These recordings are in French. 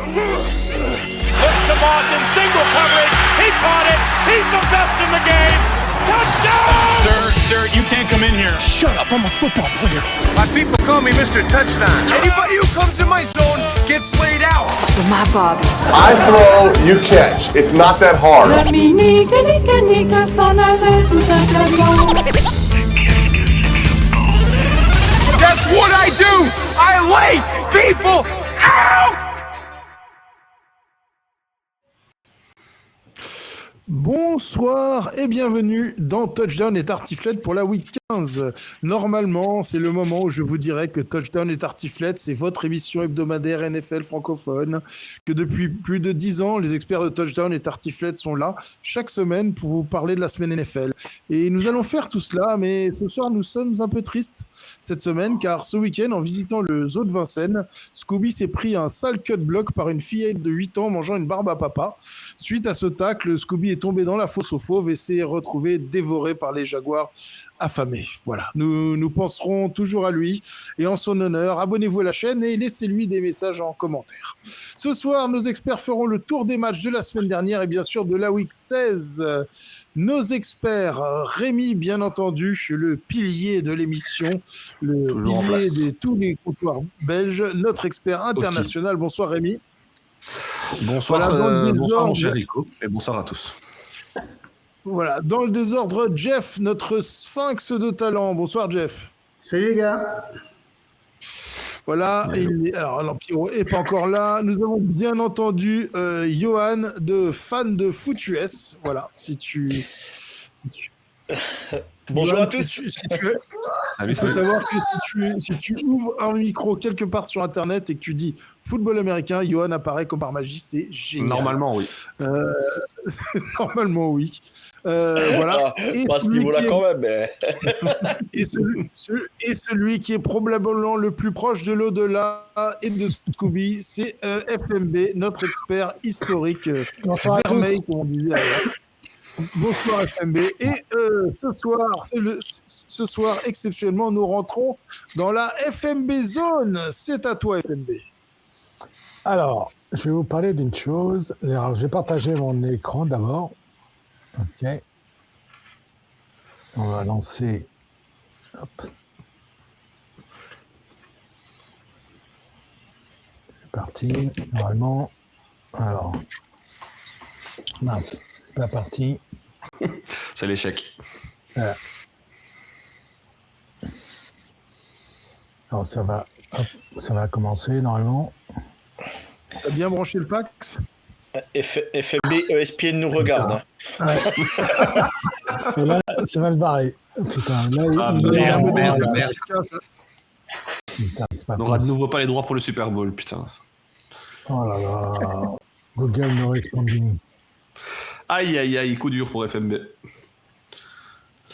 Looks to Martin, single coverage. He caught it. He's the best in the game. Touchdown! Sir, you can't come in here. Shut up, I'm a football player. My people call me Mr. Touchdown. Anybody who comes in my zone gets laid out. My Bobby. I throw, you catch. It's not that hard. That's what I do. I lay people out. Bonsoir et bienvenue dans Touchdown et Tartiflette pour la week 15. Normalement, c'est le moment où je vous dirais que Touchdown et Tartiflette, c'est votre émission hebdomadaire NFL francophone, que depuis plus de 10 ans, les experts de Touchdown et Tartiflette sont là chaque semaine pour vous parler de la semaine NFL. Et nous allons faire tout cela, mais ce soir, nous sommes un peu tristes cette semaine, car ce week-end, en visitant le zoo de Vincennes, Scooby s'est pris un sale cut block par une fillette de 8 ans mangeant une barbe à papa. Suite à ce tacle, Scooby est tombé dans la fosse aux fauves et s'est retrouvé dévoré par les jaguars affamés. Voilà, nous penserons toujours à lui et en son honneur, abonnez-vous à la chaîne et laissez-lui des messages en commentaire. Ce soir, nos experts feront le tour des matchs de la semaine dernière et bien sûr de la week 16. Nos experts, Rémi, bien entendu, le pilier de l'émission, le toujours pilier de tous les comptoirs belges, notre expert international. Aussi. Bonsoir Rémi. Bonsoir, bonsoir mon cher Rico et bonsoir à tous. Voilà, dans le désordre, Jeff, notre sphinx de talent. Bonsoir, Jeff. Salut les gars. Voilà, alors Lampiro n'est pas encore là. Nous avons bien entendu Johan, fan de Foot US. Voilà, si tu... Bonjour Johan, à tous. Il faut savoir que si tu ouvres un micro quelque part sur Internet et que tu dis football américain, Johan apparaît comme par magie, c'est génial. Normalement, oui. Normalement, oui. Voilà. Pas à ce niveau-là quand même. Mais... et celui qui est probablement le plus proche de l'au-delà et de Scooby, c'est FMB, notre expert historique. Bonsoir vermeil, comme on disait alors. Bonsoir FMB. Et ce soir, exceptionnellement, nous rentrons dans la FMB Zone. C'est à toi, FMB. Alors, je vais vous parler d'une chose. Alors, je vais partager mon écran d'abord. OK. On va lancer. Hop. C'est parti. Normalement. Alors. Mince. C'est pas parti. C'est l'échec. Voilà. Alors, ça va commencer normalement. T'as bien branché le fax ? FMB ESPN nous regarde. Ouais. Et là, ça va le barrer. Putain, là, merde. Putain, c'est pas On n'aura de nouveau pas les droits pour le Super Bowl, putain. Oh là là. Google no responding. Aïe, coup dur pour FMB.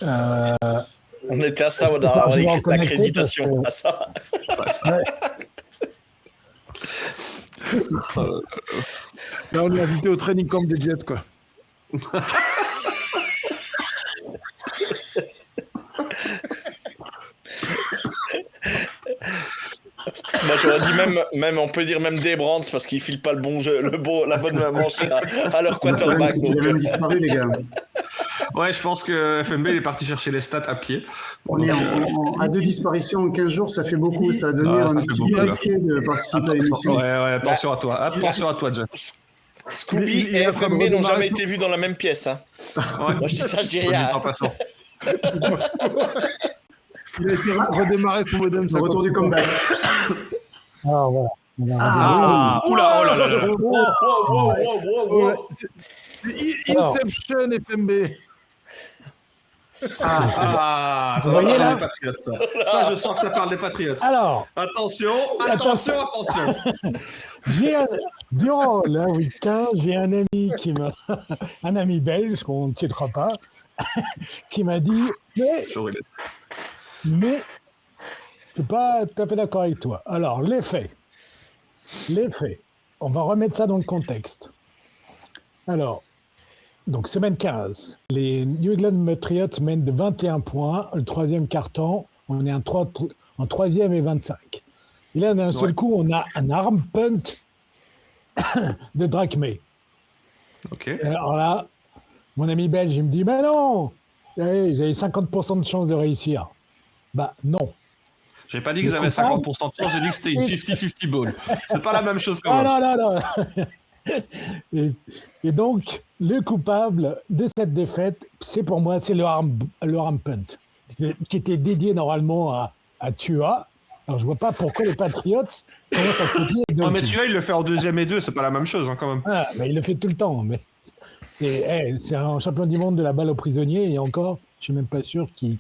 On était à ça, on a l'accréditation. Que... À ça. Ouais. Là, on est invité au training camp des Jets, quoi. Moi, j'aurais dit même, on peut dire même des Brands parce qu'ils filent pas le bon jeu, la bonne manche à leur quarterback. C'est même disparu, les gars. Ouais, je pense que FMB il est parti chercher les stats à pied. On est à 2 disparitions en 15 jours, ça fait beaucoup. Ça a donné un petit peu risqué de participer à l'émission. Ouais, attention à toi. Attention à toi, Jeff. Scooby et FMB n'ont jamais été vus dans la même pièce. Hein. Ouais. Moi, je dis ça, je dis rien. En passant. Il a été redémarré son modem. Le retour du comeback. Alors voilà. Oula, oh là là. Wow. C'est Inception FMB. Ça va parler des Patriots. Ça, je sens que ça parle des Patriots. Alors, attention. Durant la week-end, j'ai un ami un ami belge, qu'on ne citera pas, qui m'a dit mais je ne suis pas tout à fait d'accord avec toi. Alors, les faits, on va remettre ça dans le contexte. Alors, donc semaine 15, les New England Patriots mènent de 21 points, le troisième quart-temps, on est en troisième et 25. Et là, d'un seul coup, on a un arm punt de Drake May. Ok. Alors là, mon ami belge, il me dit, mais non, vous avez 50% de chance de réussir. Bah non. J'ai pas dit qu'ils avaient 50% de chance, j'ai dit que c'était une 50-50 ball. C'est pas la même chose quand même. Non. Et donc, le coupable de cette défaite, c'est pour moi, c'est le arm punt, qui était dédié normalement à Tua. Alors, je vois pas pourquoi les Patriots commencent à copier. Non, mais Tua, il le fait en 2e et 2, c'est pas la même chose, hein, quand même. Ah, mais il le fait tout le temps. Mais c'est un champion du monde de la balle aux prisonniers, et encore, je suis même pas sûr qu'il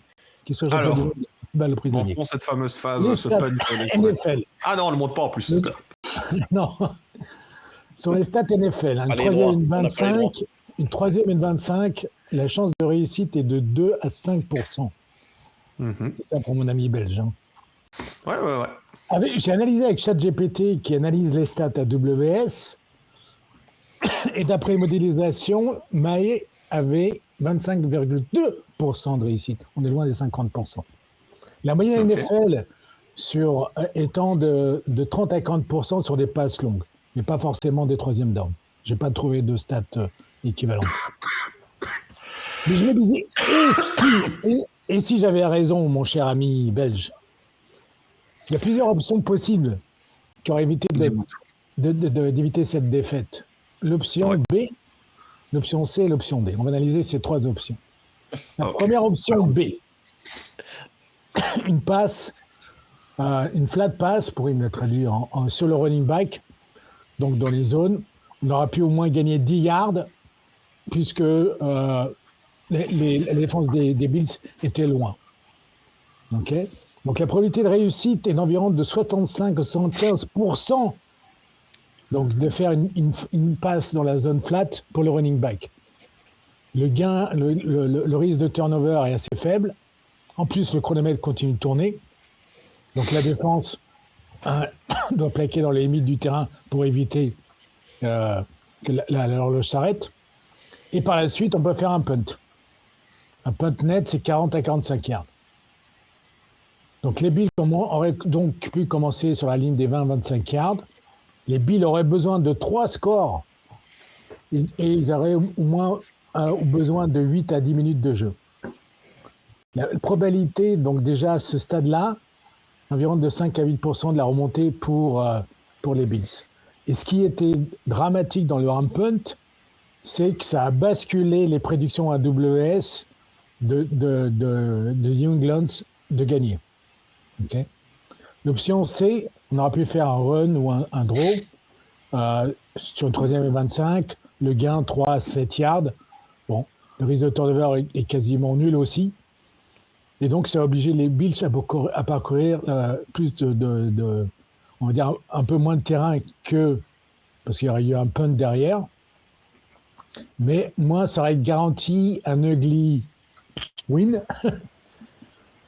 soit champion du monde de la balle aux prisonniers. Bon, cette fameuse phase, ce punt. NFL. Ah non, on le montre pas en plus. Non. Sur les stats NFL, une troisième et une 25, la chance de réussite est de 2 à 5%. C'est ça pour mon ami belge. Hein. Ouais. J'ai analysé avec ChatGPT qui analyse les stats AWS. Et d'après modélisation, Maé avait 25,2% de réussite. On est loin des 50%. La moyenne NFL étant de 30 à 40% sur des passes longues, mais pas forcément des troisièmes downs. Je n'ai pas trouvé de stats équivalentes. Mais je me disais, et si j'avais raison, mon cher ami belge, il y a plusieurs options possibles qui auraient évité d'éviter cette défaite. L'option B, l'option C et l'option D. On va analyser ces 3 options. La première option B, une passe, une flat pass, pourrait me le traduire sur le running back, donc dans les zones. On aura pu au moins gagner 10 yards, puisque la défense des Bills était loin. Ok. Donc la probabilité de réussite est d'environ de 65 à 75%. Donc de faire une passe dans la zone flat pour le running back. Le gain, le risque de turnover est assez faible. En plus, le chronomètre continue de tourner. Donc la défense doit plaquer dans les limites du terrain pour éviter que l'horloge s'arrête. Et par la suite, on peut faire un punt. Un punt net, c'est 40 à 45 yards. Donc les Bills auraient donc pu commencer sur la ligne des 20-25 yards. Les Bills auraient besoin de 3 scores et ils auraient au moins besoin de 8 à 10 minutes de jeu. La probabilité, donc déjà à ce stade-là, environ de 5 à 8% de la remontée pour les Bills. Et ce qui était dramatique dans le arm punt, c'est que ça a basculé les prédictions AWS de New England de gagner. Okay. L'option C, on aurait pu faire un run ou un draw sur une 3e et 25, le gain 3 à 7 yards. Bon, le risque de turnover est quasiment nul aussi. Et donc, ça a obligé les Bills à parcourir plus on va dire, un peu moins de terrain parce qu'il y aurait eu un punt derrière. Mais moi, ça aurait garanti un ugly win.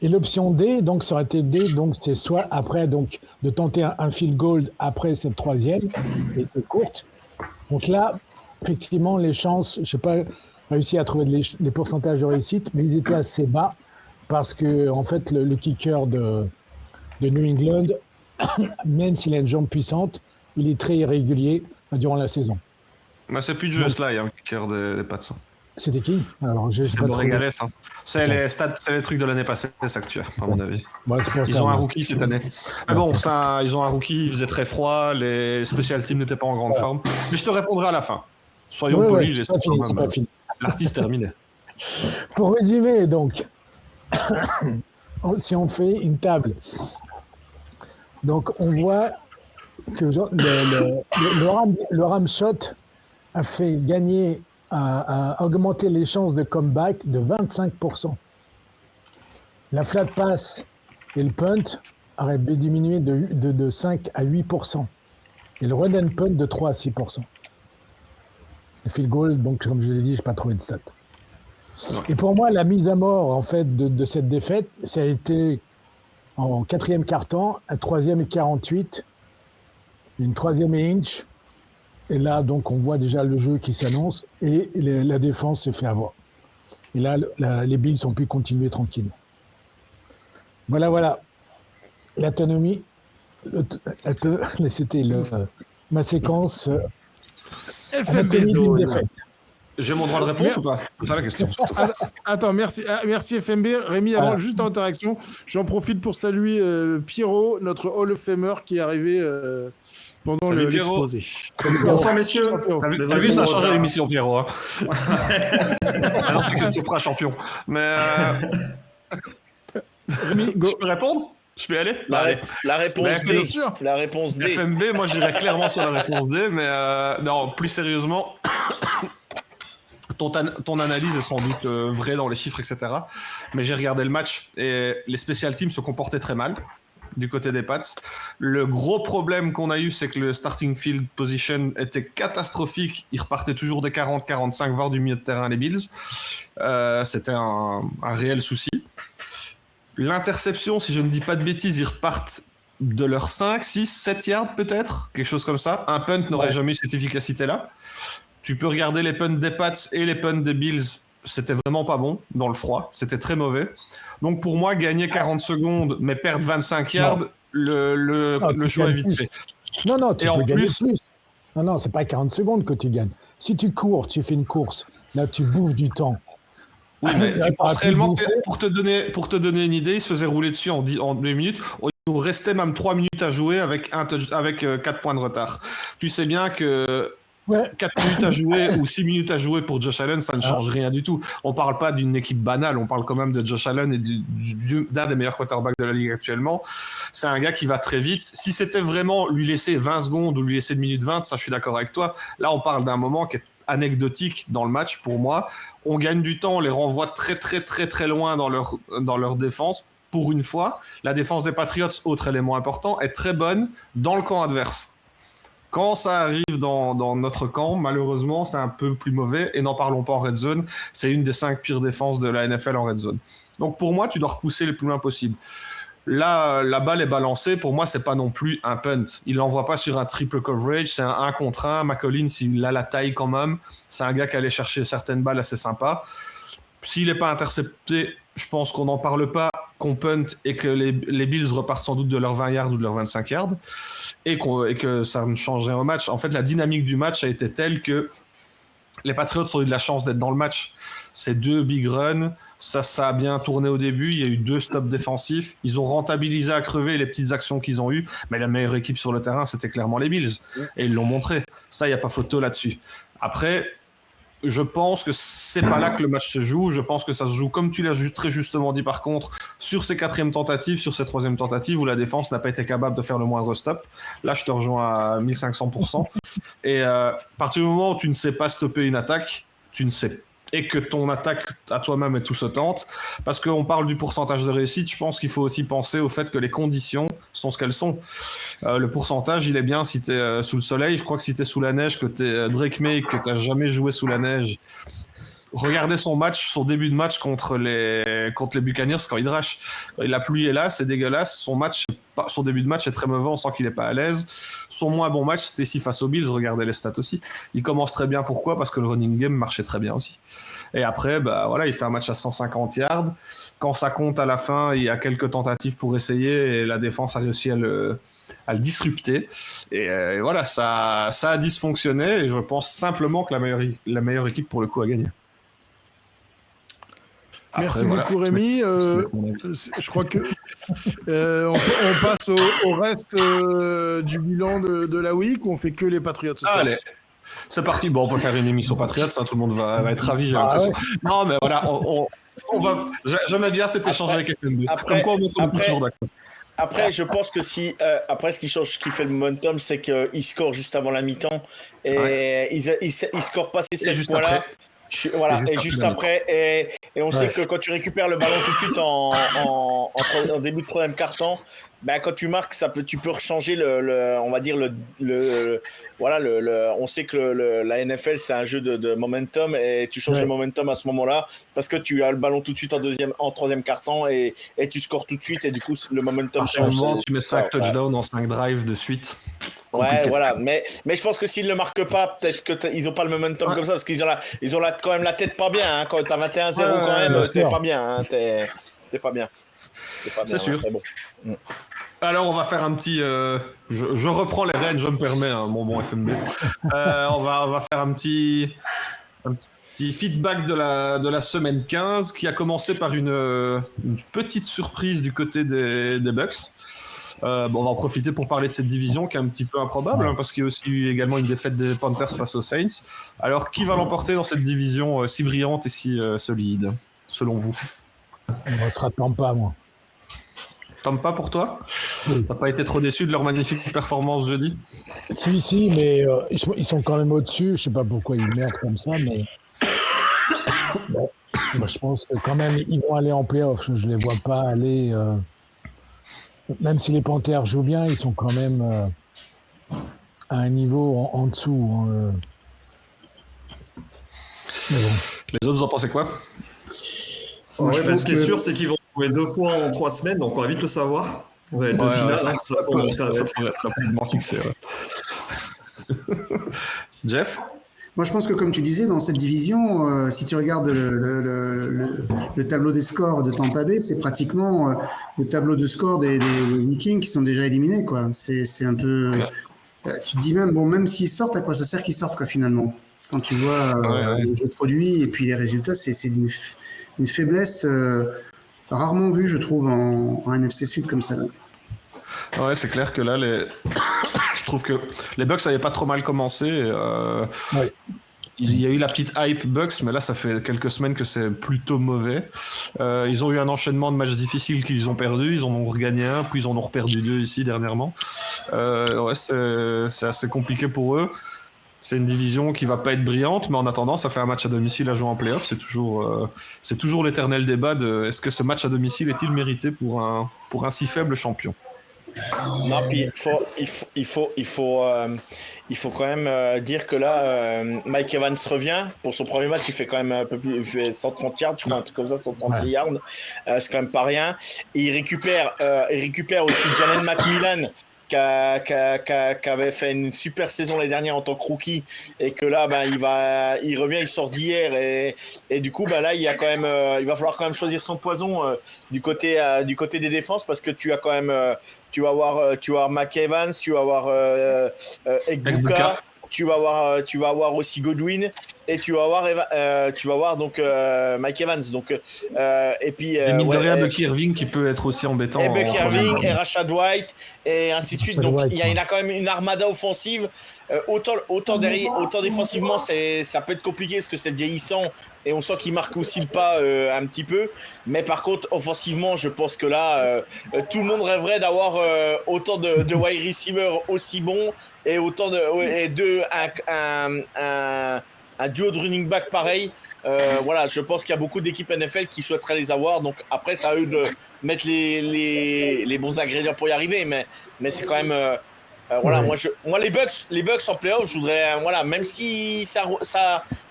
Et l'option D, donc, ça aurait été D, donc c'est soit après, donc, de tenter un field goal après cette 3e, qui était courte. Donc là, effectivement, les chances, je n'ai pas réussi à trouver les pourcentages de réussite, mais ils étaient assez bas parce que, en fait, le kicker de New England, même s'il a une jambe puissante, il est très irrégulier durant la saison. Mais c'est plus de jeu, cela, il y a un kicker des Pats. C'était qui? Alors, c'est Borregales. Hein. C'est les stats, c'est les trucs de l'année passée, ça que tu as, à mon avis. Ouais, ils ont un rookie cette année. Mais bon, ça, ils ont un rookie, il faisait très froid, les special teams n'étaient pas en grande forme. Mais je te répondrai à la fin. Soyons polis, c'est pas fini. L'artiste terminé. Pour résumer, donc, si on fait une table, donc on voit que le ram shot a fait gagner, a augmenté les chances de comeback de 25%. La flat pass et le punt auraient diminué de 5 à 8%. Et le run and punt de 3 à 6%. Le field goal, donc comme je l'ai dit, je n'ai pas trouvé de stats. Ouais. Et pour moi, la mise à mort en fait de cette défaite, ça a été en 4e quart-temps, un 3e et 48, une 3e et inch. Et là, donc, on voit déjà le jeu qui s'annonce et la défense se fait avoir. Et là, les Bills ont pu continuer tranquillement. Voilà. L'autonomie, c'était ma séquence FMB anatomie d'une Zone. défaite. J'ai mon droit de réponse ou pas? C'est ça la question. Attends, merci FMB. Rémi, avant, juste en interaction, j'en profite pour saluer Pierrot, notre Hall of Famer qui est arrivé pendant Salut, Pierrot. l'exposé. Bonsoir messieurs. T'as vu, ça a changé l'émission, Pierrot. Hein. Alors, c'est que Sopra champion. Mais. Rémi, go. Je peux répondre? Je peux y aller? Allez. La réponse Mais D. La réponse D. FMB, moi j'irais clairement sur la réponse D, mais non, plus sérieusement, ton analyse est sans doute vraie dans les chiffres, etc. Mais j'ai regardé le match et les special teams se comportaient très mal du côté des Pats. Le gros problème qu'on a eu, c'est que le starting field position était catastrophique. Ils repartaient toujours des 40-45, voire du milieu de terrain, les Bills. C'était un réel souci. L'interception, si je ne dis pas de bêtises, ils repartent de leurs 5, 6, 7 yards peut-être, quelque chose comme ça. Un punt n'aurait jamais eu cette efficacité-là. Tu peux regarder les punts des Pats et les punts des Bills, c'était vraiment pas bon dans le froid, c'était très mauvais. Donc pour moi, gagner 40 secondes mais perdre 25 yards, le choix est vite fait. Non, tu Et peux en gagner plus- plus. Non, c'est pas 40 secondes que tu gagnes. Si tu cours, tu fais une course, là tu bouffes du temps. Oui, mais Là, tu penses t'auras pu réellement que bouffer. pour te donner une idée, il se faisait rouler dessus en 2 minutes. Il nous restait même 3 minutes à jouer avec 4 points de retard. Tu sais bien que Ouais. 4 minutes à jouer ou 6 minutes à jouer pour Josh Allen, ça ne change rien du tout. On parle pas d'une équipe banale, on parle quand même de Josh Allen et d'un des meilleurs quarterbacks de la ligue actuellement. C'est un gars qui va très vite. Si c'était vraiment lui laisser 20 secondes ou lui laisser 1 minute 20, ça je suis d'accord avec toi. Là, on parle d'un moment qui est anecdotique dans le match pour moi. On gagne du temps, on les renvoie très très très très loin dans leur défense. Pour une fois, la défense des Patriots, autre élément important, est très bonne dans le camp adverse. Quand ça arrive dans notre camp, malheureusement, c'est un peu plus mauvais. Et n'en parlons pas en red zone. C'est une des 5 pires défenses de la NFL en red zone. Donc pour moi, tu dois repousser le plus loin possible. Là, la balle est balancée. Pour moi, c'est pas non plus un punt. Il l'envoie pas sur un triple coverage. C'est un 1 contre 1. McCollins, il a la taille quand même. C'est un gars qui allait chercher certaines balles assez sympas. S'il n'est pas intercepté, je pense qu'on n'en parle pas, qu'on punt et que les Bills repartent sans doute de leurs 20 yards ou de leurs 25 yards et que ça ne change rien au match. En fait, la dynamique du match a été telle que les Patriots ont eu de la chance d'être dans le match. Ces 2 big runs, ça a bien tourné au début. Il y a eu 2 stops défensifs. Ils ont rentabilisé à crever les petites actions qu'ils ont eues. Mais la meilleure équipe sur le terrain, c'était clairement les Bills. Et ils l'ont montré. Ça, il n'y a pas photo là-dessus. Après, je pense que c'est pas là que le match se joue. Je pense que ça se joue, comme tu l'as très justement dit par contre, sur ces 4e tentatives, sur ces 3e tentatives où la défense n'a pas été capable de faire le moindre stop. Là, je te rejoins à 1500%. Et à partir du moment où tu ne sais pas stopper une attaque, et que ton attaque à toi-même est tout sautante, parce qu'on parle du pourcentage de réussite, je pense qu'il faut aussi penser au fait que les conditions sont ce qu'elles sont. Le pourcentage, il est bien si tu es sous le soleil. Je crois que si tu es sous la neige, que tu es Drake May, que tu n'as jamais joué sous la neige, regardez son début de match contre les Buccaneers quand il drache. La pluie est là, c'est dégueulasse. Son début de match est très mauvais, on sent qu'il n'est pas à l'aise. Son moins bon match, c'était ici face aux Bills, regardez les stats aussi. Il commence très bien, pourquoi? Parce que le running game marchait très bien aussi. Et après, il fait un match à 150 yards. Quand ça compte à la fin, il y a quelques tentatives pour essayer et la défense a réussi à le disrupter. Et voilà, ça a dysfonctionné et je pense simplement que la meilleure équipe pour le coup a gagné. Merci beaucoup Rémi. Je crois que on passe au reste du bilan de la week où on fait que les Patriots. Allez, c'est parti. Bon, on peut faire une émission Patriots, tout le monde va être ravi, j'ai l'impression. Ouais. Non, mais voilà, on va. J'aimais bien cet échange avec FMB. Comme quoi, on montre toujours d'accord. Après, je pense que après, ce qui fait le momentum, c'est qu'ils scorent juste avant la mi-temps et ils scorent pas ces 7 points-là. Et juste après, et on sait que quand tu récupères le ballon tout de suite en début de 3e quart-temps, quand tu marques, tu peux rechanger on va dire on sait que la NFL c'est un jeu de momentum et tu changes le momentum à ce moment-là parce que tu as le ballon tout de suite en 3e quart-temps et tu scores tout de suite et du coup le momentum change. Tu mets 5 touchdowns en 5 drives de suite. Ouais, voilà. Mais je pense que s'ils ne le marquent pas, peut-être qu'ils n'ont pas le momentum comme ça, parce qu'ils ont quand même la tête pas bien. Hein. Quand t'as 21-0 quand même, t'es pas bien. Hein. T'es pas bien. C'est sûr. Bon. Alors, on va faire un petit... je reprends les rênes, je me permets, hein, mon bon FMB. On va faire un petit feedback de la semaine 15 qui a commencé par une petite surprise du côté des Bucks. On va en profiter pour parler de cette division qui est un petit peu improbable, parce qu'il y a aussi eu également une défaite des Panthers face aux Saints. Alors, qui va l'emporter dans cette division si brillante et si solide, selon vous? On sera Tampa, moi. Tampa pour toi? T'as pas été trop déçu de leur magnifique performance jeudi? Si, mais ils sont quand même au-dessus. Je sais pas pourquoi ils merdent comme ça, mais bon, moi, je pense que quand même ils vont aller en play-off. Je les vois pas aller. Même si les Panthers jouent bien, ils sont quand même à un niveau en dessous. Mais bon. Les autres, vous en pensez quoi? Ce qui est sûr, c'est qu'ils vont jouer 2 fois en 3 semaines, donc on va vite le savoir. On va être 2 finales, de toute façon, ça va être rapidement fixé. Jeff? Moi, je pense que, comme tu disais, dans cette division, si tu regardes le tableau des scores de Tampa Bay, c'est pratiquement le tableau de score des Vikings qui sont déjà éliminés, quoi. C'est un peu... Tu te dis même s'ils sortent, à quoi ça sert qu'ils sortent, quoi, finalement? Quand tu vois le jeu produit et puis les résultats, c'est une faiblesse rarement vue, je trouve, en NFC Sud comme ça. Ouais, c'est clair que là, je trouve que les Bucks n'avaient pas trop mal commencé. Il y a eu la petite hype Bucks, mais là, ça fait quelques semaines que c'est plutôt mauvais. Ils ont eu un enchaînement de matchs difficiles qu'ils ont perdus. Ils en ont regagné un, puis ils en ont reperdu 2 ici dernièrement. C'est assez compliqué pour eux. C'est une division qui va pas être brillante, mais en attendant, ça fait un match à domicile à jouer en play-off. C'est toujours l'éternel débat de est-ce que ce match à domicile est-il mérité pour un si faible champion? Non, puis il faut quand même dire que là, Mike Evans revient. Pour son premier match, il fait quand même un peu plus, il fait 130 yards, je crois, un truc comme ça, 136 yards. C'est quand même pas rien. Et il récupère aussi Jalen McMillan, qui avait fait une super saison l'année dernière en tant que rookie, et que là il revient, il sort d'hier, et du coup là il va falloir quand même choisir son poison du côté des défenses, parce que tu as quand même tu vas avoir Mac Evans, tu vas avoir Egbuka, tu vas avoir aussi Godwin, et tu vas avoir donc Mike Evans, donc et puis mine de rien, Bucky Irving qui peut être aussi embêtant, et Bucky Irving et Rashad White et ainsi de suite. Donc il y a quand même une armada offensive. Autant défensivement, ça peut être compliqué parce que c'est vieillissant et on sent qu'il marque aussi le pas un petit peu. Mais par contre, offensivement, je pense que là, tout le monde rêverait d'avoir autant de wide receivers aussi bons et autant un duo de running back pareil. Je pense qu'il y a beaucoup d'équipes NFL qui souhaiteraient les avoir. Donc après, c'est à eux de mettre les bons ingrédients pour y arriver. Mais c'est quand même... moi les Bucks en playoff, je voudrais même si ça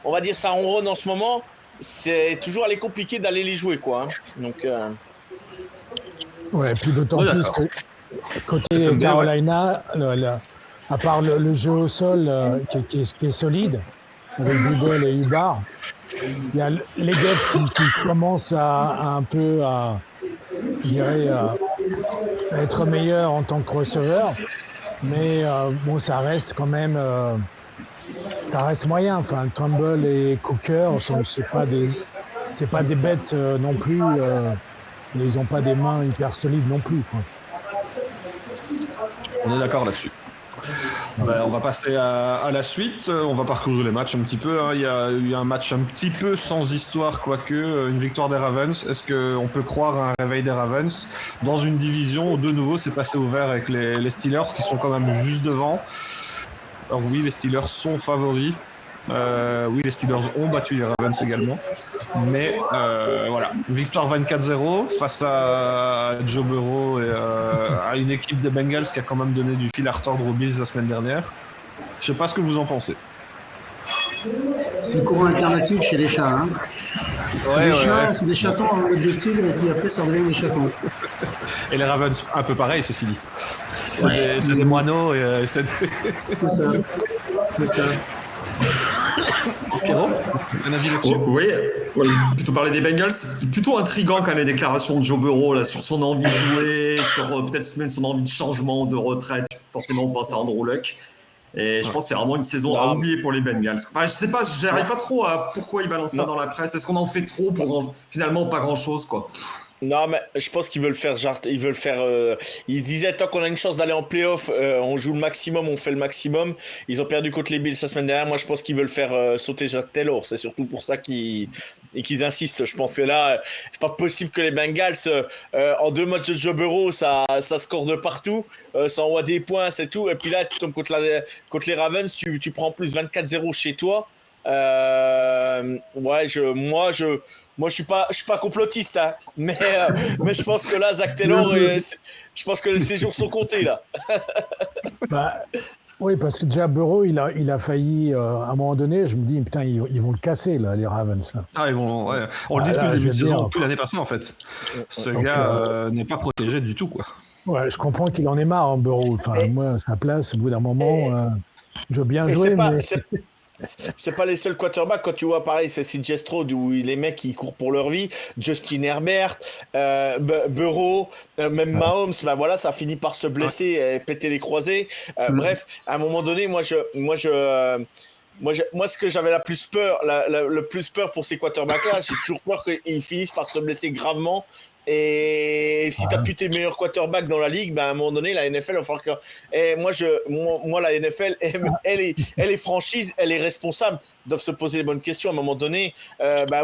on va dire ça ronronne en ce moment, c'est toujours aller compliqué d'aller les jouer, quoi. Donc puis d'autant plus que côté Carolina, à part le jeu au sol qui est solide avec Google et Ubar, il y a les gars qui commencent à un peu à être meilleurs en tant que receveur. Mais ça reste quand même, ça reste moyen. Enfin, Trumbull et Cooker, c'est pas des bêtes non plus. Ils n'ont pas des mains hyper solides non plus, quoi. On est d'accord là-dessus. On va passer à la suite. On va parcourir les matchs un petit peu. Il y a eu un match un petit peu sans histoire, quoique une victoire des Ravens. Est-ce qu'on peut croire à un réveil des Ravens dans une division où de nouveau c'est assez ouvert avec les Steelers qui sont quand même juste devant? Alors oui, les Steelers sont favoris. Oui, les Steelers ont battu les Ravens également. Mais une victoire 24-0 face à Joe Burrow et à une équipe des Bengals qui a quand même donné du fil à retordre aux Bills la semaine dernière. Je sais pas ce que vous en pensez. C'est le courant alternatif chez les chats. Hein. C'est des chatons en mode de tigre, et puis après ça revient des chatons. Et les Ravens, un peu pareil, ceci dit. C'est des moineaux. C'est ça. Pierrot, un avis là-dessus? Oui, plutôt parler des Bengals. C'est plutôt intriguant quand même les déclarations de Joe Burrow là, sur son envie de jouer, sur peut-être même son envie de changement, de retraite. Forcément, on pense à Andrew Luck. Et je pense que c'est vraiment une saison à oublier pour les Bengals. Enfin, je sais pas, j'arrive pas trop à pourquoi ils balancent ça dans la presse. Est-ce qu'on en fait trop pour finalement pas grand-chose, quoi? Non, mais je pense qu'ils veulent faire ils se disaient, tant qu'on a une chance d'aller en playoff, on joue le maximum, on fait le maximum. Ils ont perdu contre les Bills la semaine dernière. Moi, je pense qu'ils veulent faire sauter Jack Taylor. C'est surtout pour ça qu'ils insistent. Je pense que là, c'est pas possible que les Bengals, en 2 matchs de Joe Burrow, ça score de partout, ça envoie des points, c'est tout. Et puis là, tu tombes contre les Ravens, tu prends en plus 24-0 chez toi. Moi, je suis pas complotiste, hein, mais je pense que là, Zac Taylor, je pense que ses jours sont comptés là. Oui, parce que déjà Burrow, il a failli à un moment donné. Je me dis putain, ils vont le casser là, les Ravens là. Ah, ils vont. Ouais. On le dit depuis le début de saison, depuis l'année passée en fait. Ce gars n'est pas protégé du tout, quoi. Ouais, je comprends qu'il en est marre, hein, Burrow. Enfin, moi, à sa place, au bout d'un moment, je veux bien jouer, mais. C'est pas les seuls quarterbacks. Quand tu vois pareil, c'est CJ Stroud où les mecs ils courent pour leur vie, Justin Herbert, Burrow, même Mahomes, ben voilà, ça finit par se blesser et péter les croisés. Bref, à un moment donné, moi, ce que j'avais le plus peur pour ces quarterbacks-là, j'ai toujours peur qu'ils finissent par se blesser gravement. Et si t'as plus tes meilleurs quarterbacks dans la ligue, ben à un moment donné, la NFL, il va falloir que. Et moi, la NFL, elle est franchise, elle est responsable, doivent se poser les bonnes questions à un moment donné.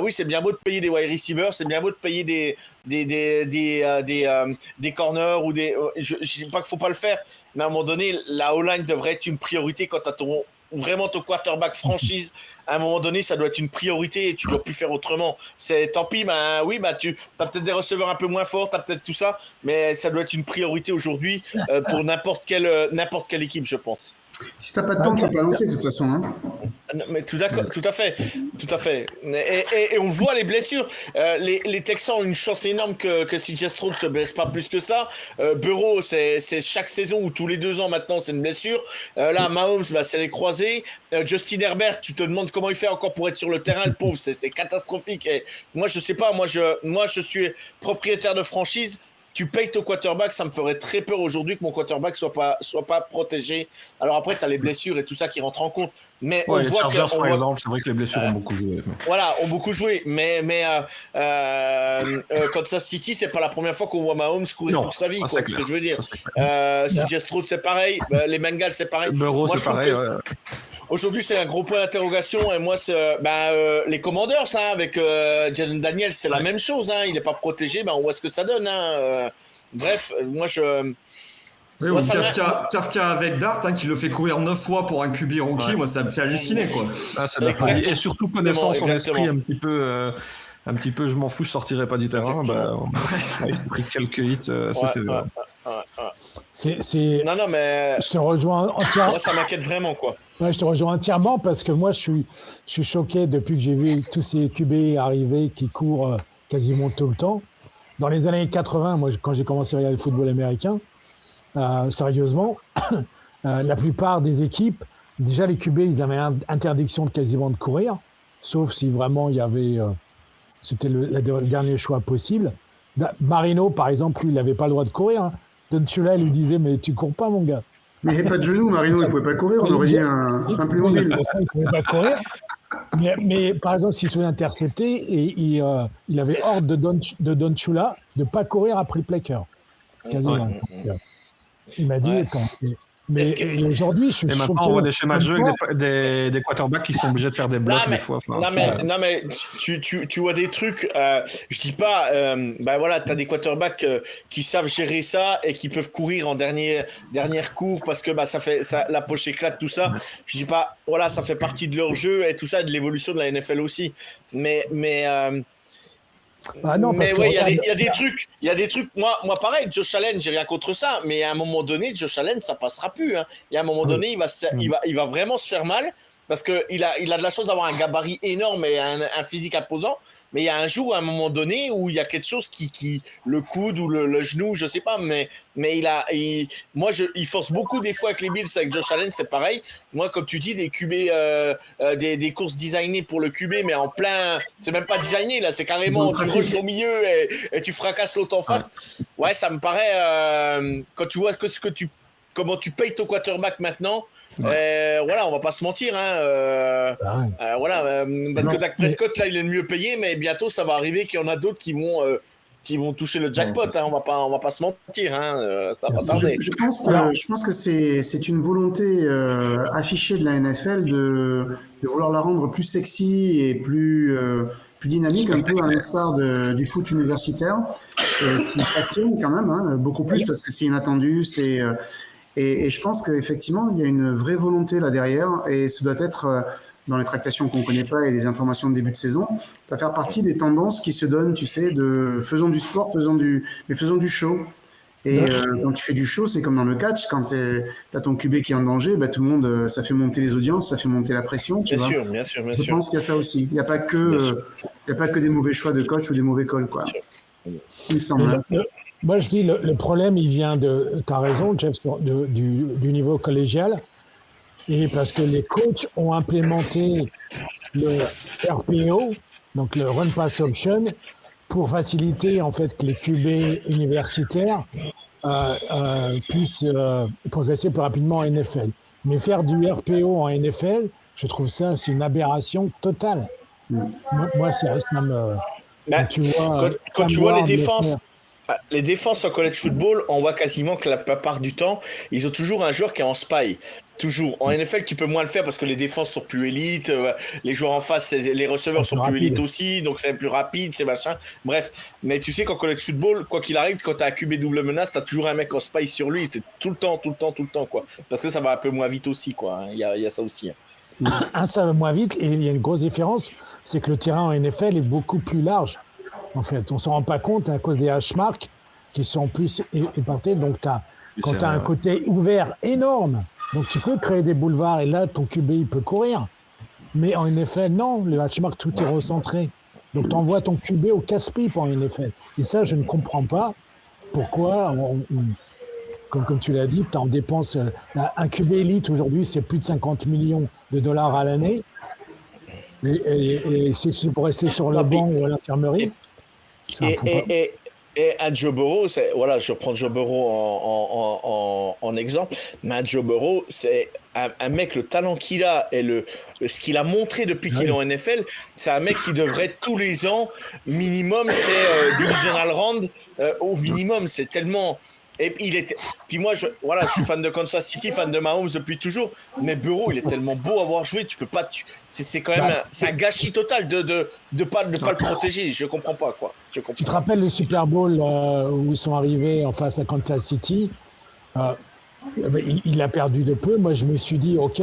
Oui, c'est bien beau de payer des wide receivers, c'est bien beau de payer des corners ou des. Je dis pas qu'il faut pas le faire, mais à un moment donné, la O-line devrait être une priorité quand t'as vraiment ton quarterback franchise. À un moment donné, ça doit être une priorité et tu dois plus faire autrement. C'est tant pis, tu as peut-être des receveurs un peu moins forts, tu as peut-être tout ça, mais ça doit être une priorité aujourd'hui pour n'importe quelle équipe, je pense. Si t'as pas de temps, tu peux pas lancer de toute façon. Hein. Mais tout à fait. Et on voit les blessures. Les Texans ont une chance énorme que CJ Stroud ne se blesse pas plus que ça. Burrow, c'est chaque saison ou tous les 2 ans maintenant, c'est une blessure. Là, Mahomes, c'est les croisés. Justin Herbert, tu te demandes comment il fait encore pour être sur le terrain, le pauvre, c'est catastrophique. Et moi, je sais pas, moi je suis propriétaire de franchise. Tu payes ton quarterback, ça me ferait très peur aujourd'hui que mon quarterback soit pas protégé. Alors après, tu as les blessures et tout ça qui rentre en compte. Mais on les voit Chargers, par exemple, c'est vrai que les blessures ont beaucoup joué. Voilà, ont beaucoup joué. Mais Kansas City, c'est pas la première fois qu'on voit Mahomes courir pour sa vie. C'est ce que je veux dire. CJ Stroud, c'est pareil. Les Bengals, c'est pareil. Burrow, c'est pareil. Aujourd'hui, c'est un gros point d'interrogation. Et moi, les Commanders, avec Jalen Daniels, c'est la même chose. Il n'est pas protégé. On voit ce que ça donne. Bref, moi, Oui, ou Kafka avec Dart, qui le fait courir 9 fois pour un QB rookie, moi ça me fait halluciner, quoi. Et surtout connaissant son esprit un petit peu, je m'en fous, je sortirai pas du terrain. Il s'est pris quelques hits, ça c'est vrai. Non, mais je te rejoins entièrement. Moi, ça m'inquiète vraiment, quoi. Ouais, je te rejoins entièrement parce que moi, je suis choqué depuis que j'ai vu tous ces QB arriver qui courent quasiment tout le temps. Dans les années 80, moi, quand j'ai commencé à regarder le football américain, sérieusement, la plupart des équipes, déjà les QB, ils avaient interdiction quasiment de courir, sauf si vraiment il y avait, c'était le dernier choix possible. Marino, par exemple, lui, il n'avait pas le droit de courir. Don Shula lui disait, mais tu cours pas, mon gars. Mais il n'y a pas de genou, Marino, il ne pouvait pas courir, on aurait dit un Playmobil. Il ne pouvait pas courir. Mais par exemple, s'il se faisait intercepter, et il avait ordre de Don Shula de ne pas courir après le plaqueur. Quasiment. Ouais. Il m'a dit, mais aujourd'hui, je suis choqué. Et maintenant, on voit des schémas de jeu avec des quarterbacks qui sont obligés de faire des blocs des fois. Non, mais tu vois des trucs. Je dis pas. T'as des quarterbacks qui savent gérer ça et qui peuvent courir en dernière cours parce que la poche éclate, tout ça. Je dis pas. Voilà, ça fait partie de leur jeu et tout ça, de l'évolution de la NFL aussi. Mais il y a des trucs. Moi, pareil, Josh Allen, j'ai rien contre ça, mais à un moment donné, Josh Allen, ça passera plus. Il y a un moment donné, il va vraiment se faire mal. parce que il a de la chance d'avoir un gabarit énorme et un physique imposant. Mais il y a un jour, à un moment donné, où il y a quelque chose qui le coude ou le genou, je sais pas, mais il force beaucoup des fois avec les Bills, avec Josh Allen, c'est pareil. Moi, comme tu dis, des QB, des courses designées pour le QB, mais en plein, c'est même pas designé là, c'est carrément tu rushes au milieu et tu fracasses l'autre en face. Ouais, ça me paraît quand tu vois comment tu payes ton quarterback maintenant. Voilà, on va pas se mentir, hein. Parce que Dak Prescott là, il est le mieux payé, mais bientôt ça va arriver qu'il y en a d'autres qui vont toucher le jackpot. Hein. On va pas se mentir, hein. Ça va tarder. Je pense que c'est une volonté affichée de la NFL de vouloir la rendre plus sexy et plus dynamique, un peu à l'instar du foot universitaire, qui passionne quand même, hein, beaucoup plus parce que c'est inattendu, et je pense qu'effectivement, il y a une vraie volonté là derrière, et ça doit être, dans les tractations qu'on ne connaît pas et les informations de début de saison, ça va faire partie des tendances qui se donnent, tu sais, de faisons du sport, faisons du show. Et quand tu fais du show, c'est comme dans le catch, quand tu as ton QB qui est en danger, bah, tout le monde, ça fait monter les audiences, ça fait monter la pression. Bien sûr. Je pense qu'il y a ça aussi. Il n'y a pas que des mauvais choix de coach ou des mauvais calls, quoi. Il me semble. Moi, je dis, le problème, il vient de, tu as raison, Jeff, du niveau collégial, et parce que les coachs ont implémenté le RPO, donc le Run Pass Option, pour faciliter, en fait, que les QB universitaires puissent progresser plus rapidement en NFL. Mais faire du RPO en NFL, je trouve ça, c'est une aberration totale. Moi, ça me... Quand tu vois les défenses... Les défenses en college football, on voit quasiment que la plupart du temps, ils ont toujours un joueur qui est en spy. Toujours. En NFL, tu peux moins le faire parce que les défenses sont plus élites, les joueurs en face, les receveurs sont plus élites aussi, donc c'est plus rapide, c'est machin. Bref, mais tu sais qu'en college football, quoi qu'il arrive, quand tu as un QB double menace, tu as toujours un mec en spy sur lui, tout le temps, quoi. Parce que ça va un peu moins vite aussi, quoi. Il y a ça aussi. Ça va moins vite, et il y a une grosse différence, c'est que le terrain en NFL est beaucoup plus large. En fait, on ne s'en rend pas compte à cause des hash-marks qui sont plus épartés. Donc, quand tu as un côté ouvert énorme, donc tu peux créer des boulevards et là, ton QB, il peut courir. Mais en NFL, non, le hash-mark, tout est recentré. Donc, tu envoies ton QB au casse-pipe en NFL. Et ça, je ne comprends pas pourquoi, comme tu l'as dit, tu en dépenses. Un QB élite aujourd'hui, c'est plus de 50 millions de dollars à l'année. Et c'est pour rester sur le banc ou à l'infirmerie. Et un Joe Burrow, je prends Joe Burrow en exemple, mais un Joe Burrow, c'est un mec, le talent qu'il a et ce qu'il a montré depuis qu'il est en NFL, c'est un mec qui devrait tous les ans, minimum, c'est divisional round, au minimum, c'est tellement... Et puis moi, je suis fan de Kansas City, fan de Mahomes depuis toujours, mais Burrow, il est tellement beau à voir jouer, tu peux pas, c'est quand même, c'est un gâchis total de pas le protéger. Je comprends pas, quoi. Tu te rappelles le Super Bowl où ils sont arrivés en face à Kansas City, il a perdu de peu. Moi, je me suis dit, ok,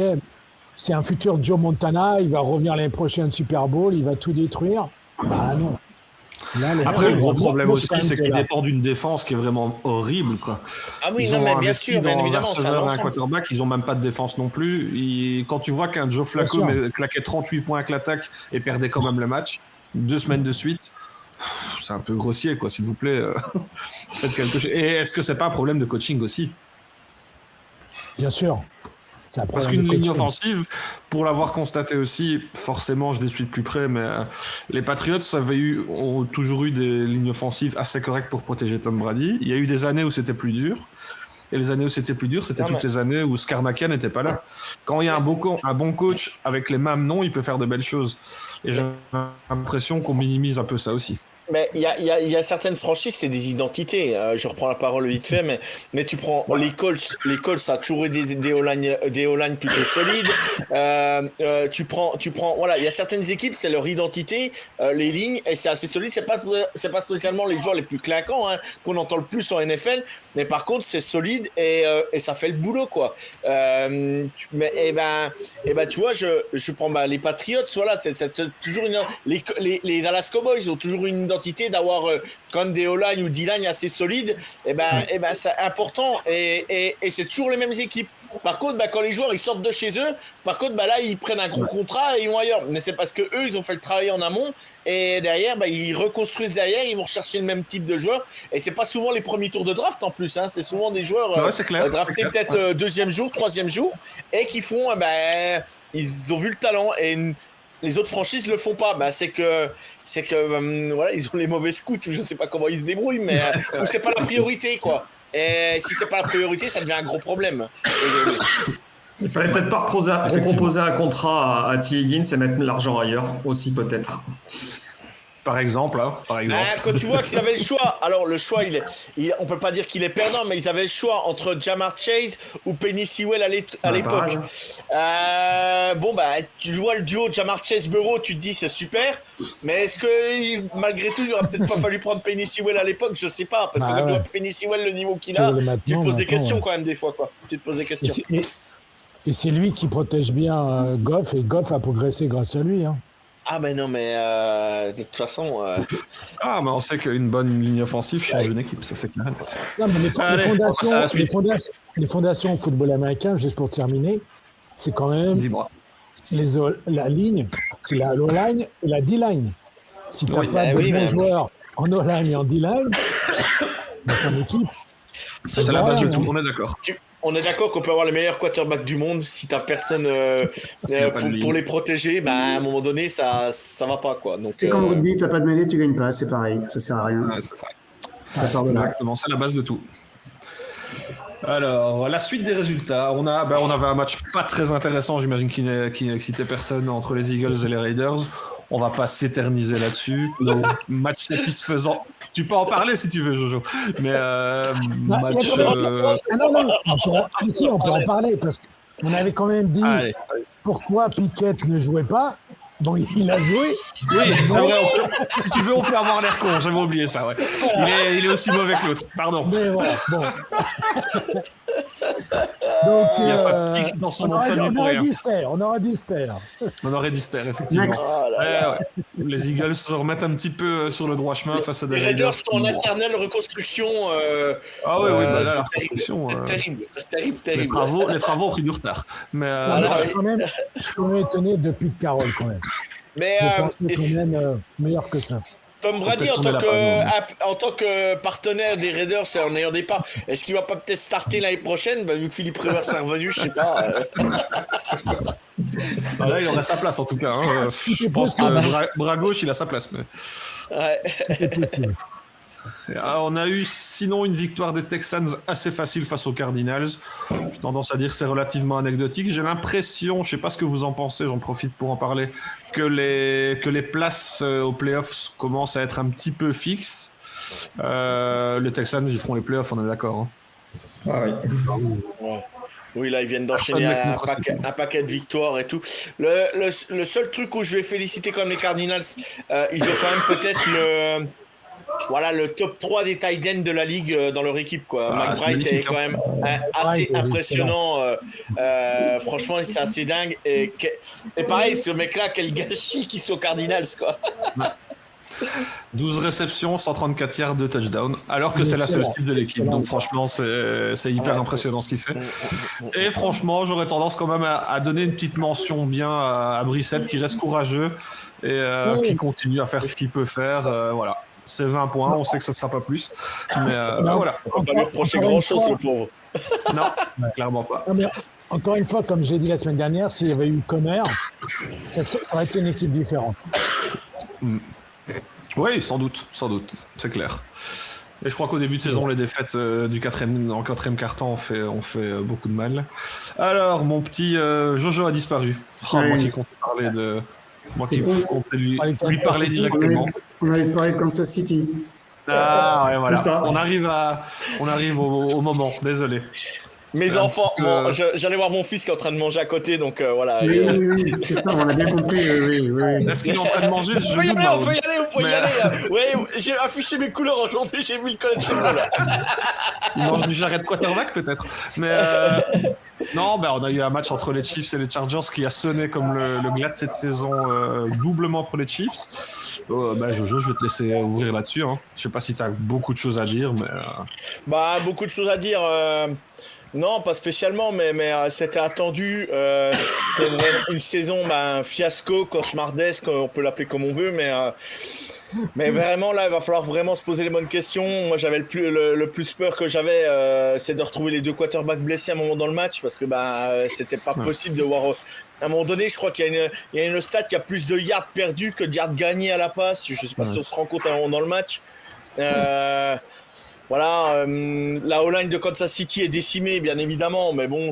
c'est un futur Joe Montana, il va revenir l'année prochaine Super Bowl, il va tout détruire. Bah non. Là, après, le gros problème aussi, c'est qu'il dépend d'une défense qui est vraiment horrible, quoi. Ah oui, ils ont bien sûr, bien évidemment. Un receveur et un quarterback, ils ont même pas de défense non plus. Quand tu vois qu'un Joe Flacco claquait 38 points avec l'attaque et perdait quand même le match 2 semaines de suite, c'est un peu grossier, quoi. S'il vous plaît, faites quelque chose. Et est-ce que c'est pas un problème de coaching aussi? Bien sûr. Parce qu'une ligne offensive, pour l'avoir constaté aussi, forcément, je les suis de plus près, mais les Patriots ont toujours eu des lignes offensives assez correctes pour protéger Tom Brady. Il y a eu des années où c'était plus dur. Et les années où c'était plus dur, c'était toutes les années où Scarmacchia n'était pas là. Quand il y a un bon coach avec les mêmes noms, il peut faire de belles choses. Et j'ai l'impression qu'on minimise un peu ça aussi. Mais il y a certaines franchises, c'est des identités. Je reprends la parole vite fait, mais tu prends les Colts, ça a toujours eu des O-line plutôt solides. Tu prends, voilà, il y a certaines équipes, c'est leur identité, les lignes, et c'est assez solide. C'est pas spécialement les joueurs les plus claquants qu'on entend le plus en NFL, mais par contre c'est solide et ça fait le boulot, quoi. Tu vois, je prends les Patriots, voilà, c'est toujours les Dallas Cowboys, ils ont toujours une identité d'avoir comme des O-line ou D-line assez solides, c'est important et c'est toujours les mêmes équipes. Par contre, quand les joueurs ils sortent de chez eux, par contre, là, ils prennent un gros contrat et ils vont ailleurs. Mais c'est parce que eux, ils ont fait le travail en amont et derrière, ils reconstruisent derrière, ils vont chercher le même type de joueurs. Et c'est pas souvent les premiers tours de draft en plus, hein. C'est souvent des joueurs draftés peut-être deuxième jour, troisième jour et qui font, ils ont vu le talent et les autres franchises le font pas. C'est que voilà, ils ont les mauvais scouts ou je sais pas comment ils se débrouillent, mais ou c'est pas la priorité quoi. Et si c'est pas la priorité, ça devient un gros problème. Il fallait peut-être pas proposer un contrat à T. Higgins et mettre l'argent ailleurs aussi peut-être. Par exemple. Quand tu vois qu'ils avaient le choix, alors le choix, on peut pas dire qu'il est perdant, mais ils avaient le choix entre Jamar Chase ou Penny Sewell à l'époque. Tu vois le duo Jamar Chase-Burrow, tu te dis c'est super, mais est-ce que malgré tout, il aurait peut-être pas fallu prendre Penny Sewell à l'époque, je sais pas, parce que quand tu vois Penny Sewell le niveau qu'il a, tu te poses des questions quand même des fois quoi. Tu te poses des questions. Et c'est lui qui protège bien Goff, et Goff a progressé grâce à lui. Hein. Ah mais non, mais de toute façon... mais on sait qu'une bonne ligne offensive change une équipe, ça c'est clair. Non, mais les fondations au football américain, juste pour terminer, c'est quand même la ligne, c'est la O-line et la D-line. Si tu n'as pas de bons joueurs en O-line et en D-line, dans ton équipe... C'est la base de tout, on est d'accord. On est d'accord qu'on peut avoir les meilleurs quarterbacks du monde si t'as personne pour les protéger, à un moment donné ça va pas quoi. Donc, c'est comme rugby, t'as pas de mêlée, tu gagnes pas, c'est pareil, ça sert à rien. Ça part de là. Exactement, c'est la base de tout. Alors, la suite des résultats, on avait un match pas très intéressant, j'imagine qui n'excitait personne entre les Eagles et les Raiders. On va pas s'éterniser là-dessus. Match satisfaisant. Tu peux en parler si tu veux, Jojo. Mais match. On peut en parler parce qu'on avait quand même dit pourquoi Pickett ne jouait pas. Bon, il a joué. Oui, c'est vrai. Si tu veux, on peut avoir l'air con. J'avais oublié ça. Ouais. Il est aussi mauvais que l'autre. Pardon. Mais voilà. Bon. Donc, il n'y a pas de pic dans son nom de famille pour rien. On aurait dû se taire. On aurait dû se taire, effectivement. Les Eagles se remettent un petit peu sur le droit chemin face à des Raiders. Les Raiders sont en éternelle reconstruction. La reconstruction. C'est terrible. Les travaux ont pris du retard. Mais je suis quand même étonné de Pete Carroll quand même. Mais je pense que c'est quand même meilleur que ça. Tom Brady, en tant que partenaire des Raiders en ayant départ, est-ce qu'il va pas peut-être starter l'année prochaine vu que Philippe Rivers est revenu, je sais pas. Là, il aurait sa place en tout cas. Hein. Je pense que bras gauche, il a sa place. Mais... C'est possible. On a eu sinon une victoire des Texans assez facile face aux Cardinals. J'ai tendance à dire que c'est relativement anecdotique. J'ai l'impression, je ne sais pas ce que vous en pensez, j'en profite pour en parler, que les places aux playoffs commencent à être un petit peu fixes. Les Texans, ils feront les playoffs, on est d'accord. Hein. Oui, là, ils viennent d'enchaîner un paquet de victoires et tout. Le seul truc où je vais féliciter quand même les Cardinals, ils ont quand même peut-être le top 3 des tight ends de la ligue dans leur équipe quoi. McBride est quand même assez impressionnant. Franchement, c'est assez dingue. Et pareil, ce mec-là, quel gâchis qu'ils sont Cardinals quoi. 12 réceptions, 134 yards de touchdown, alors que c'est la seule cible de l'équipe. Donc franchement, c'est hyper impressionnant ce qu'il fait. Et franchement, j'aurais tendance quand même à donner une petite mention bien à Brissett, qui reste courageux et qui continue à faire ce qu'il peut faire. Voilà. C'est 20 points, on sait que ce ne sera pas plus. Mais voilà. On va pas lui reprocher grand-chose, le pauvre. Non, clairement pas. Encore une fois, comme j'ai dit la semaine dernière, s'il y avait eu Conner, ça aurait été une équipe différente. Oui, sans doute, c'est clair. Et je crois qu'au début de saison, les défaites en quatrième quart-temps ont fait beaucoup de mal. Alors, mon petit Jojo a disparu. Moi qui comptais parler de... Moi qui comptais lui parler directement. On avait parlé de Kansas City. Ah ouais, voilà. C'est ça. On arrive au moment, désolé. Mes enfants, j'allais voir mon fils qui est en train de manger à côté, donc voilà. Oui, c'est ça, on a bien compris. Oui. Est-ce qu'il est en train de manger? On peut y aller. Oui, j'ai affiché mes couleurs aujourd'hui, j'ai mis le collet de cheveux. Il mange du jarret de quarterback peut-être. Mais non, on a eu un match entre les Chiefs et les Chargers qui a sonné comme le glas de cette saison, doublement pour les Chiefs. Jojo, je vais te laisser ouvrir là-dessus. Hein. Je sais pas si tu as beaucoup de choses à dire, mais... beaucoup de choses à dire. Non, pas spécialement, mais c'était attendu. C'était une saison, un fiasco, cauchemardesque, on peut l'appeler comme on veut, mais vraiment, là, il va falloir vraiment se poser les bonnes questions. Moi, j'avais le plus peur que j'avais, c'est de retrouver les deux quarterbacks blessés à un moment dans le match, parce que c'était pas possible de voir. À un moment donné, je crois qu'il y a une stat qui a plus de yards perdus que de yards gagnés à la passe. Je sais pas si on se rend compte à un moment dans le match. Voilà, la O-line de Kansas City est décimée, bien évidemment, mais bon,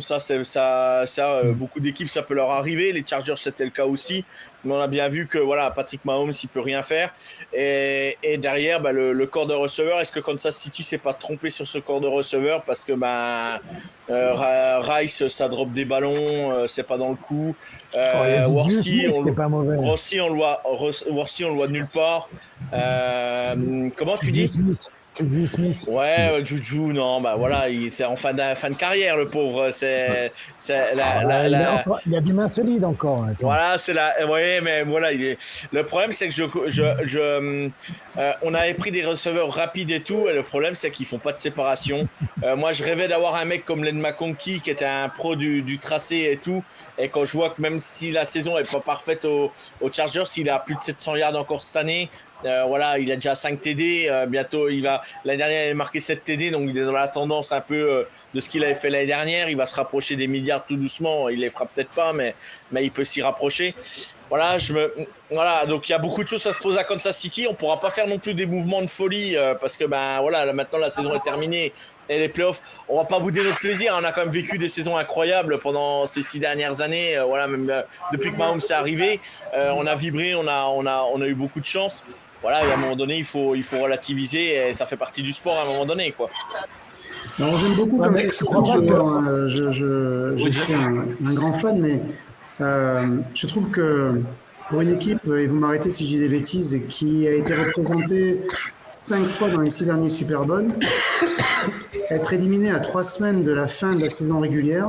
beaucoup d'équipes, ça peut leur arriver. Les Chargers, c'était le cas aussi. Mais on a bien vu que voilà, Patrick Mahomes, il peut rien faire. Et derrière, le corps de receveur, est-ce que Kansas City s'est pas trompé sur ce corps de receveur parce que Rice, ça drop des ballons, c'est pas dans le coup. Worthy, on le voit de nulle part. Comment tu dis? Juju Smith. Ouais, Juju, non, voilà, c'est en fin de carrière, le pauvre. Il y a du main solide encore. Hein, voilà, ouais, mais voilà, le problème, c'est que on avait pris des receveurs rapides et tout, et le problème, c'est qu'ils font pas de séparation. Moi, je rêvais d'avoir un mec comme Len McConkey, qui était un pro du tracé et tout, et quand je vois que même si la saison est pas parfaite aux Chargers, il a plus de 700 yards encore cette année. Voilà, il a déjà 5 TD, bientôt l'année dernière il a marqué 7 TD, donc il est dans la tendance un peu de ce qu'il avait fait l'année dernière. Il va se rapprocher des milliards tout doucement, il les fera peut-être pas, mais il peut s'y rapprocher. Voilà, donc il y a beaucoup de choses à se poser à Kansas City. On pourra pas faire non plus des mouvements de folie parce que voilà, maintenant la saison est terminée et les playoffs, on va pas bouder notre plaisir. On a quand même vécu des saisons incroyables pendant ces 6 dernières années. Voilà, même depuis que Mahomes est arrivé, on a vibré, on a eu beaucoup de chance. Voilà, et à un moment donné, il faut relativiser et ça fait partie du sport à un moment donné, quoi. Alors, j'aime beaucoup comme ça. Je suis un grand fan, mais je trouve que pour une équipe, et vous m'arrêtez si je dis des bêtises, qui a été représentée 5 fois dans les 6 derniers Super Bowls, être éliminé à 3 semaines de la fin de la saison régulière,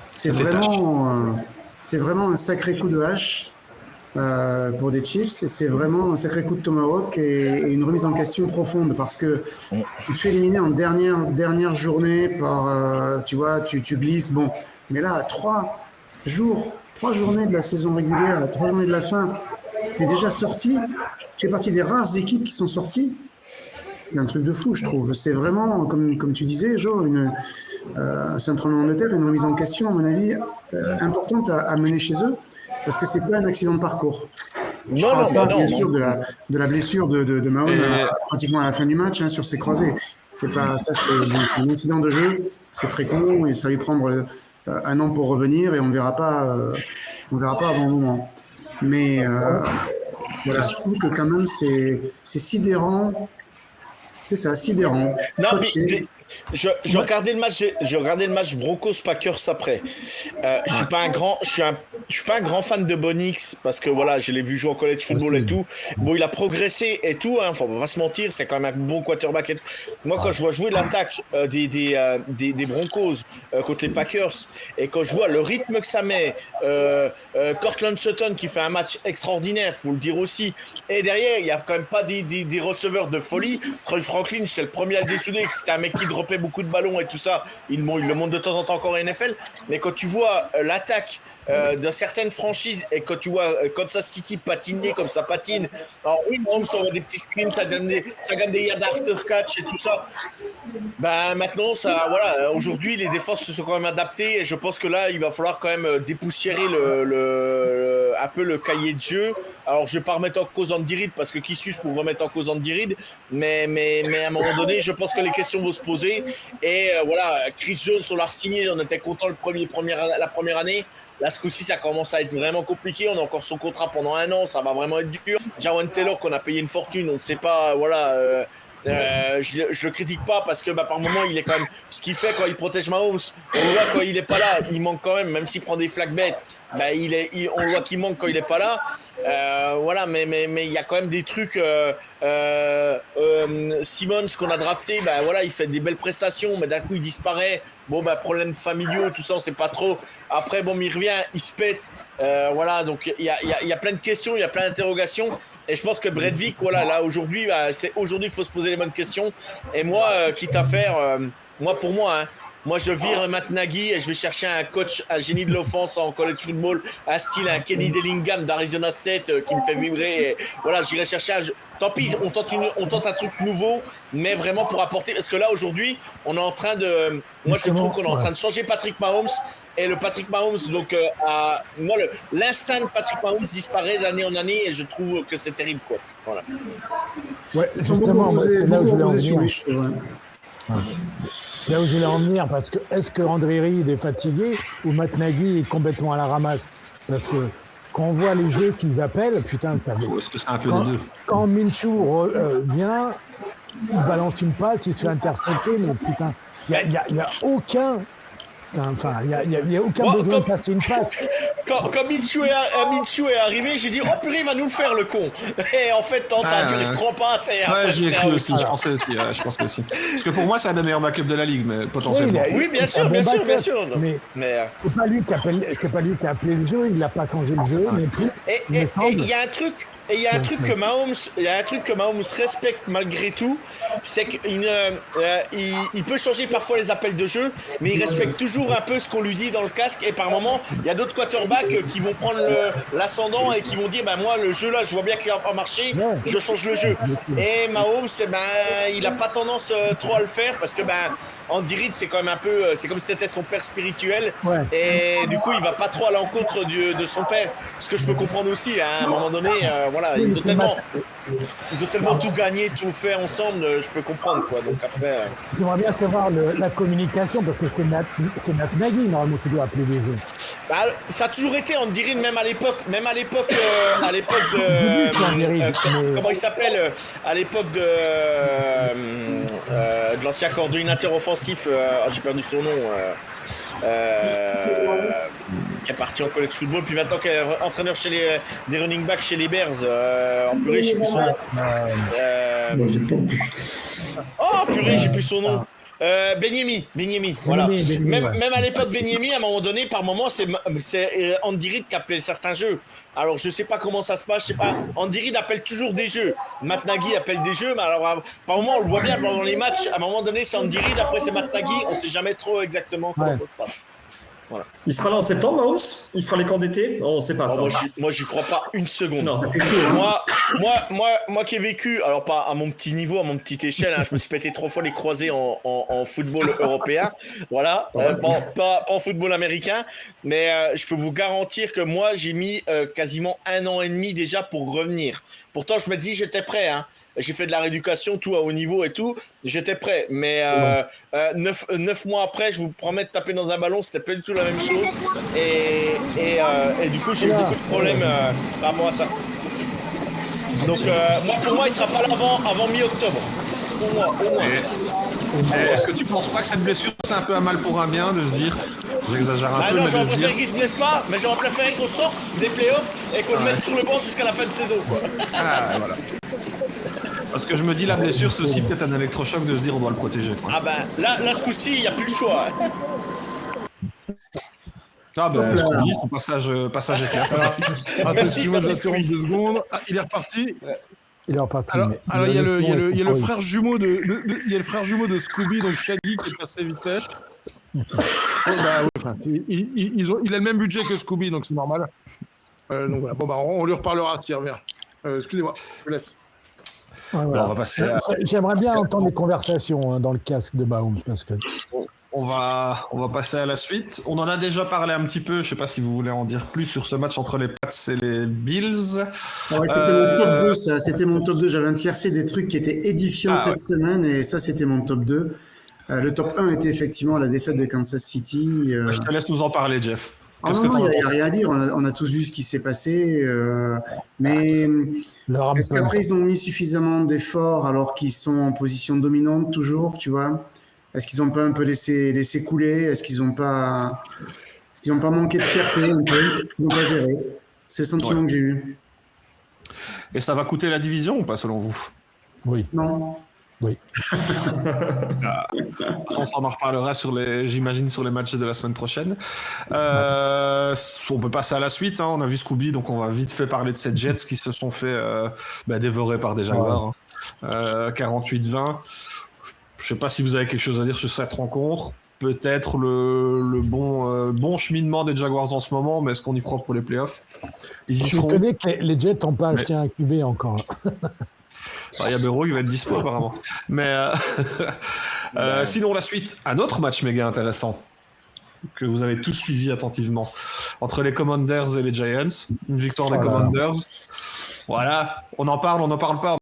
c'est vraiment un sacré coup de hache. Pour des Chiefs, c'est vraiment un sacré coup de tomahawk et une remise en question profonde parce que tu te fais éliminer en dernière journée par, tu vois, tu glisses, bon, mais là, 3 journées de la saison régulière, 3 journées de la fin, t'es déjà sorti. Tu fais partie des rares équipes qui sont sorties. C'est un truc de fou, je trouve. C'est vraiment, comme tu disais, Joe, c'est un tremblement de terre, une remise en question, à mon avis, importante à mener chez eux. Parce que c'est pas un accident de parcours. Je parle pas, bien sûr, de la blessure de Mahomes pratiquement à la fin du match sur ses croisés. C'est pas ça, c'est un incident de jeu. C'est très con et ça va lui prendre 1 an pour revenir et on verra pas avant le moment. Mais voilà, je trouve que quand même c'est sidérant. C'est ça, sidérant. Non, je regardais le match Broncos Packers après. Je suis pas un grand fan de Bonix parce que voilà, je l'ai vu jouer au college football et tout. Bon, il a progressé et tout, hein, faut pas se mentir, c'est quand même un bon quarterback. Moi, quand je vois jouer l'attaque des Broncos contre les Packers et quand je vois le rythme que ça met, Cortland Sutton qui fait un match extraordinaire, faut le dire aussi. Et derrière, il y a quand même pas des receveurs de folie. Troy Franklin, j'étais le premier à le dessouder, c'était un mec qui dropait beaucoup de ballons et tout ça. Il le montre de temps en temps encore en NFL. Mais quand tu vois l'attaque de certaines franchises et quand tu vois Kansas City patiner comme ça patine, alors oui, Mahomes envoie des petits screens, ça gagne des yards after catch et tout ça. Maintenant, aujourd'hui, les défenses se sont quand même adaptées et je pense que là, il va falloir quand même dépoussiérer un peu le cahier de jeu. Alors, je vais pas remettre en cause Andy Reid parce que qui suis-je pour remettre en cause Andy Reid, mais à un moment donné, je pense que les questions vont se poser. Et voilà, Chris Jones, on l'a re-signé, on était content la première année. Là, ce coup-ci, ça commence à être vraiment compliqué. On a encore son contrat pendant 1 an, ça va vraiment être dur. Jawan Taylor, qu'on a payé une fortune, on ne sait pas, voilà. Je le critique pas parce que par moment il est quand même ce qu'il fait quand il protège Mahomes, on le voit quand il est pas là, il manque quand même s'il prend des flags bêtes, on le voit qu'il manque quand il est pas là. Voilà, mais il y a quand même des trucs. Simmons qu'on a drafté, voilà, il fait des belles prestations, mais d'un coup il disparaît. Bon, problèmes familiaux, tout ça, on sait pas trop. Après, bon, il revient, il se pète. Voilà, donc il y a plein de questions, il y a plein d'interrogations. Et je pense que Brett Vick, voilà, là aujourd'hui, c'est aujourd'hui qu'il faut se poser les bonnes questions. Et moi, quitte à faire, pour moi, moi je vire Matt Nagy et je vais chercher un coach, un génie de l'offense en college football, un style, un Kenny Dillingham d'Arizona State qui me fait vibrer. Et voilà, j'irai chercher tant pis, on tente un truc nouveau, mais vraiment pour apporter. Parce que là, aujourd'hui, on est en train de. Moi, je trouve qu'on est en train de changer Patrick Mahomes. Et le Patrick Mahomes, donc, moi, l'instinct de Patrick Mahomes disparaît d'année en année et je trouve que c'est terrible, quoi. Voilà. Ouais, justement, c'est là où je voulais en venir. Ouais. Là où je voulais en venir, parce que est-ce que André Reid est fatigué ou Matt Nagy est complètement à la ramasse? Parce que quand on voit les jeux qu'ils appellent, putain, ça veut. Est-ce que c'est un peu des deux? Quand Minshew vient, il balance une passe, il se fait intercepter, mais putain, il n'y a aucun. Enfin, il n'y a aucun besoin de passer une passe. Quand Minshew est arrivé, j'ai dit, oh purée, il va nous le faire, le con. Et en fait, ça a duré 3 passes. Ouais, j'y ai cru aussi, je pensais aussi. Parce que pour moi, c'est un des meilleurs backups de la ligue, mais potentiellement. Oui, bien sûr. Mais c'est pas lui qui a appelé le jeu, il n'a pas changé le jeu. Et il y a un truc. Et il y a un truc que Mahomes respecte malgré tout, c'est qu'il peut changer parfois les appels de jeu, mais il respecte toujours un peu ce qu'on lui dit dans le casque. Et par moment, il y a d'autres quarterbacks qui vont prendre l'ascendant et qui vont dire, moi le jeu là, je vois bien qu'il va pas marcher, je change le jeu. Et Mahomes, il a pas tendance trop à le faire parce que Andy Reid, c'est quand même un peu, c'est comme si c'était son père spirituel. Et du coup, il va pas trop à l'encontre de son père. Ce que je peux comprendre aussi, à un moment donné. Voilà, ils ont tellement tout gagné, tout fait ensemble, je peux comprendre, quoi. Donc après. J'aimerais bien savoir la communication, parce que c'est Matt Nagy, normalement, qui doit appeler les jeux. Ça a toujours été, on dirait, même à l'époque de. Comment il s'appelle à l'époque de l'ancien coordinateur offensif, j'ai perdu son nom. Qui est parti en college football, puis maintenant qui est entraîneur chez des running backs chez les Bears. En purée, j'ai plus son nom. Oh purée, j'ai plus son nom. Benyemi, voilà. Même à l'époque Benyemi, à un moment donné, par moment, c'est Andy Reid qui appelait certains jeux. Alors je sais pas comment ça se passe, je sais pas. Andy Reid appelle toujours des jeux. Matt Nagy appelle des jeux, mais alors par moment on le voit bien dans les matchs. À un moment donné, c'est Andy Reid, après c'est Matt Nagy. On sait jamais trop exactement comment ça se passe. Voilà. Il sera là en septembre, Mahomes? Il fera les camps d'été? On sait pas ça. Moi, j'y crois pas une seconde. Non. Moi qui ai vécu, alors pas à mon petit niveau, à mon petite échelle, je me suis pété 3 fois les croisés en football européen, voilà, pas en football américain, mais je peux vous garantir que moi, j'ai mis quasiment 1 an et demi déjà pour revenir. Pourtant, je me dis, j'étais prêt, J'ai fait de la rééducation, tout à haut niveau et tout. J'étais prêt. Mais 9 mois après, je vous promets de taper dans un ballon, c'était pas du tout la même chose. Et du coup, j'ai eu beaucoup de problèmes par rapport à ça. Donc, pour moi, il sera pas là avant mi-octobre. Au moins. Est-ce que tu penses pas que cette blessure, c'est un peu un mal pour un bien de se dire, j'exagère un peu, non, mais j'aurais de préféré dire... qu'il se blesse pas, mais j'aurais préféré qu'on sorte des playoffs et qu'on le mette sur le banc jusqu'à la fin de saison, quoi. Voilà. Parce que je me dis, la blessure, c'est aussi peut-être un électrochoc de se dire on doit le protéger, quoi. Là, ce coup-ci, il n'y a plus le choix. Son passage est clair. Merci, tu vas interrompre 2 secondes. Il est reparti. Il est reparti. Alors il y a le frère jumeau de Scooby, donc Shaggy, qui est passé vite fait. Il a le même budget que Scooby, donc c'est normal. Donc voilà. On lui reparlera s'il revient. Excusez-moi, je vous laisse. Ouais, voilà. On va passer J'aimerais bien entendre les conversations dans le casque de Mahomes, parce que... On va passer à la suite. On en a déjà parlé un petit peu. Je ne sais pas si vous voulez en dire plus sur ce match entre les Pats et les Bills. Ouais, c'était mon top 2, ça. C'était mon top 2. J'avais un tiercé des trucs qui étaient édifiants cette semaine, et ça, c'était mon top 2. Le top 1 était effectivement la défaite de Kansas City. Je te laisse nous en parler, Jeff. Non, il n'y a rien à dire. On a tous vu ce qui s'est passé. Mais est-ce qu'après, ils ont mis suffisamment d'efforts alors qu'ils sont en position dominante toujours, tu vois? Est-ce qu'ils n'ont pas un peu laissé couler? Est-ce qu'ils n'ont pas manqué de fierté un peu? Ils n'ont pas géré. C'est le sentiment que j'ai eu. Et ça va coûter la division ou pas, selon vous? Oui. Non. Oui. De toute façon, on en reparlera j'imagine, sur les matchs de la semaine prochaine. On peut passer à la suite. On a vu Scooby, donc on va vite fait parler de ces Jets qui se sont fait dévorer par des Jaguars. 48-20. Je ne sais pas si vous avez quelque chose à dire sur cette rencontre. peut-être le bon cheminement des Jaguars en ce moment, mais est-ce qu'on y croit pour les playoffs? Je suis étonné que les Jets n'ont pas acheté un QB encore. Il y a Burrow qui va être dispo apparemment. Mais sinon, la suite, un autre match méga intéressant que vous avez tous suivi attentivement entre les Commanders et les Giants. Une victoire des Commanders. Voilà, on en parle pas.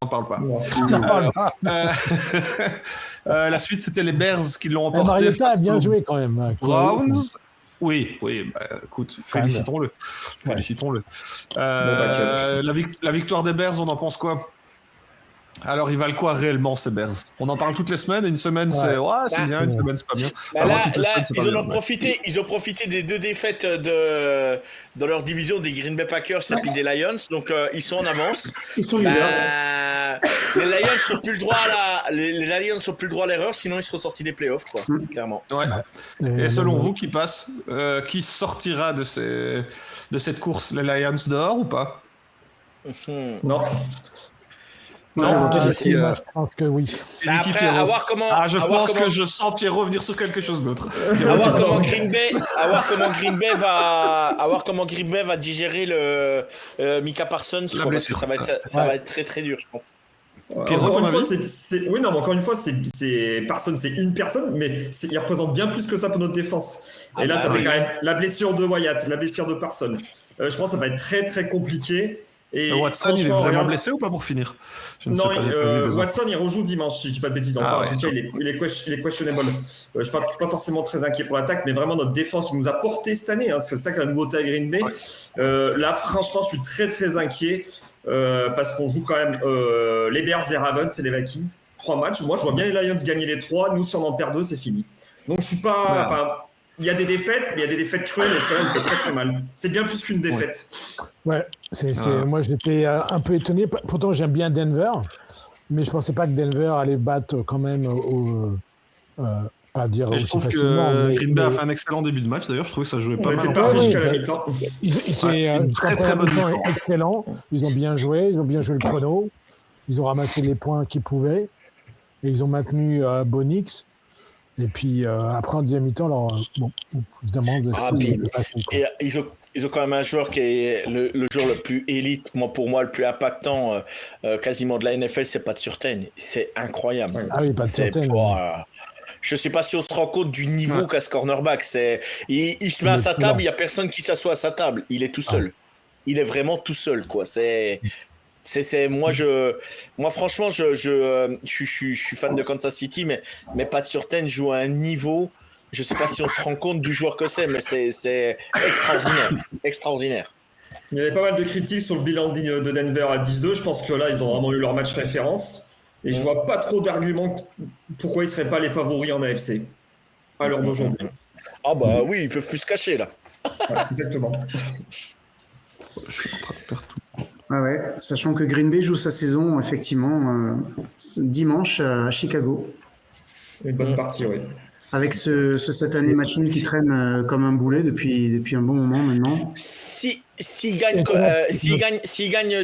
La suite, c'était les Bears qui l'ont emporté. Mariota a bien joué quand même. Browns. Oui, écoute, félicitons-le. La victoire des Bears, on en pense quoi? Alors, ils valent quoi réellement, ces Bears? On en parle toutes les semaines, et une semaine, c'est bien, une semaine, c'est pas bien. Ils ont profité des 2 défaites dans leur division des Green Bay Packers et puis des Lions, donc ils sont en avance. Ils sont leaders. Les Lions sont plus le droit les Lions sont plus le droit à l'erreur, sinon ils seront sortis des playoffs, quoi, clairement. Ouais. Et selon vous, qui sortira de cette course? Les Lions dehors ou pas? Non. Je pense que oui. Après, à voir comment. Je pense que je sens Pierrot revenir sur quelque chose d'autre. À voir comment Green Bay va digérer le Micah Parsons, parce que ça va être très très dur, je pense. Encore une fois, Parsons, c'est une personne, mais il représente bien plus que ça pour notre défense. Et là, ça fait quand même la blessure de Wyatt, la blessure de Parsons. Je pense que ça va être très très compliqué. Et Watson, il est vraiment blessé ou pas pour finir? Watson, il rejoue dimanche, si je dis pas de bêtises. Il est questionable. Je suis pas forcément très inquiet pour l'attaque, mais vraiment notre défense qui nous a porté cette année. C'est ça que la nouveauté à Green Bay. Là, franchement, je suis très très inquiet parce qu'on joue quand même les Bears, les Ravens et les Vikings. 3 matchs. Moi, je vois bien les Lions gagner les 3. Nous, si on en perd 2, c'est fini. Donc, je suis pas. Il y a des défaites, mais il y a des défaites cruelles et ça, il fait très très mal. C'est bien plus qu'une défaite. Moi, j'étais un peu étonné. Pourtant, j'aime bien Denver, mais je pensais pas que Denver allait battre quand même pas dire aussi je trouve facilement. Que Green Bay a fait un excellent début de match. D'ailleurs, je trouvais que ça jouait pas mal. On était parfait jusqu'à la mi-temps. Très bonne mi-temps. Excellent. Ils ont bien joué. Ils ont bien joué le chrono. Ils ont ramassé les points qu'ils pouvaient. Et ils ont maintenu Bonix. Et puis après en deuxième mi-temps, évidemment, ils ont quand même un joueur qui est le joueur le plus élite, pour moi le plus impactant quasiment de la NFL, c'est Pat Surtain. C'est incroyable. Ah oui, Pat Surtain. Je sais pas si on se rend compte du niveau qu'a ce cornerback. Il se met à sa table, il y a personne qui s'assoit à sa table. Il est tout seul. Il est vraiment tout seul, quoi. Moi franchement je suis fan de Kansas City, mais Pat Surtain joue à un niveau, je sais pas si on se rend compte du joueur que c'est, mais c'est extraordinaire. Il y avait pas mal de critiques sur le bilan de Denver à 10-2. Je pense que là ils ont vraiment eu leur match référence et je vois pas trop d'arguments pourquoi ils seraient pas les favoris en AFC à l'heure d'aujourd'hui. Ah bah oui, ils peuvent plus se cacher là. Exactement. Je suis en train de perdre tout. Sachant que Green Bay joue sa saison effectivement dimanche à Chicago. Une bonne partie, oui. Avec cette année match nul qui traîne comme un boulet depuis un bon moment maintenant. S'ils gagnent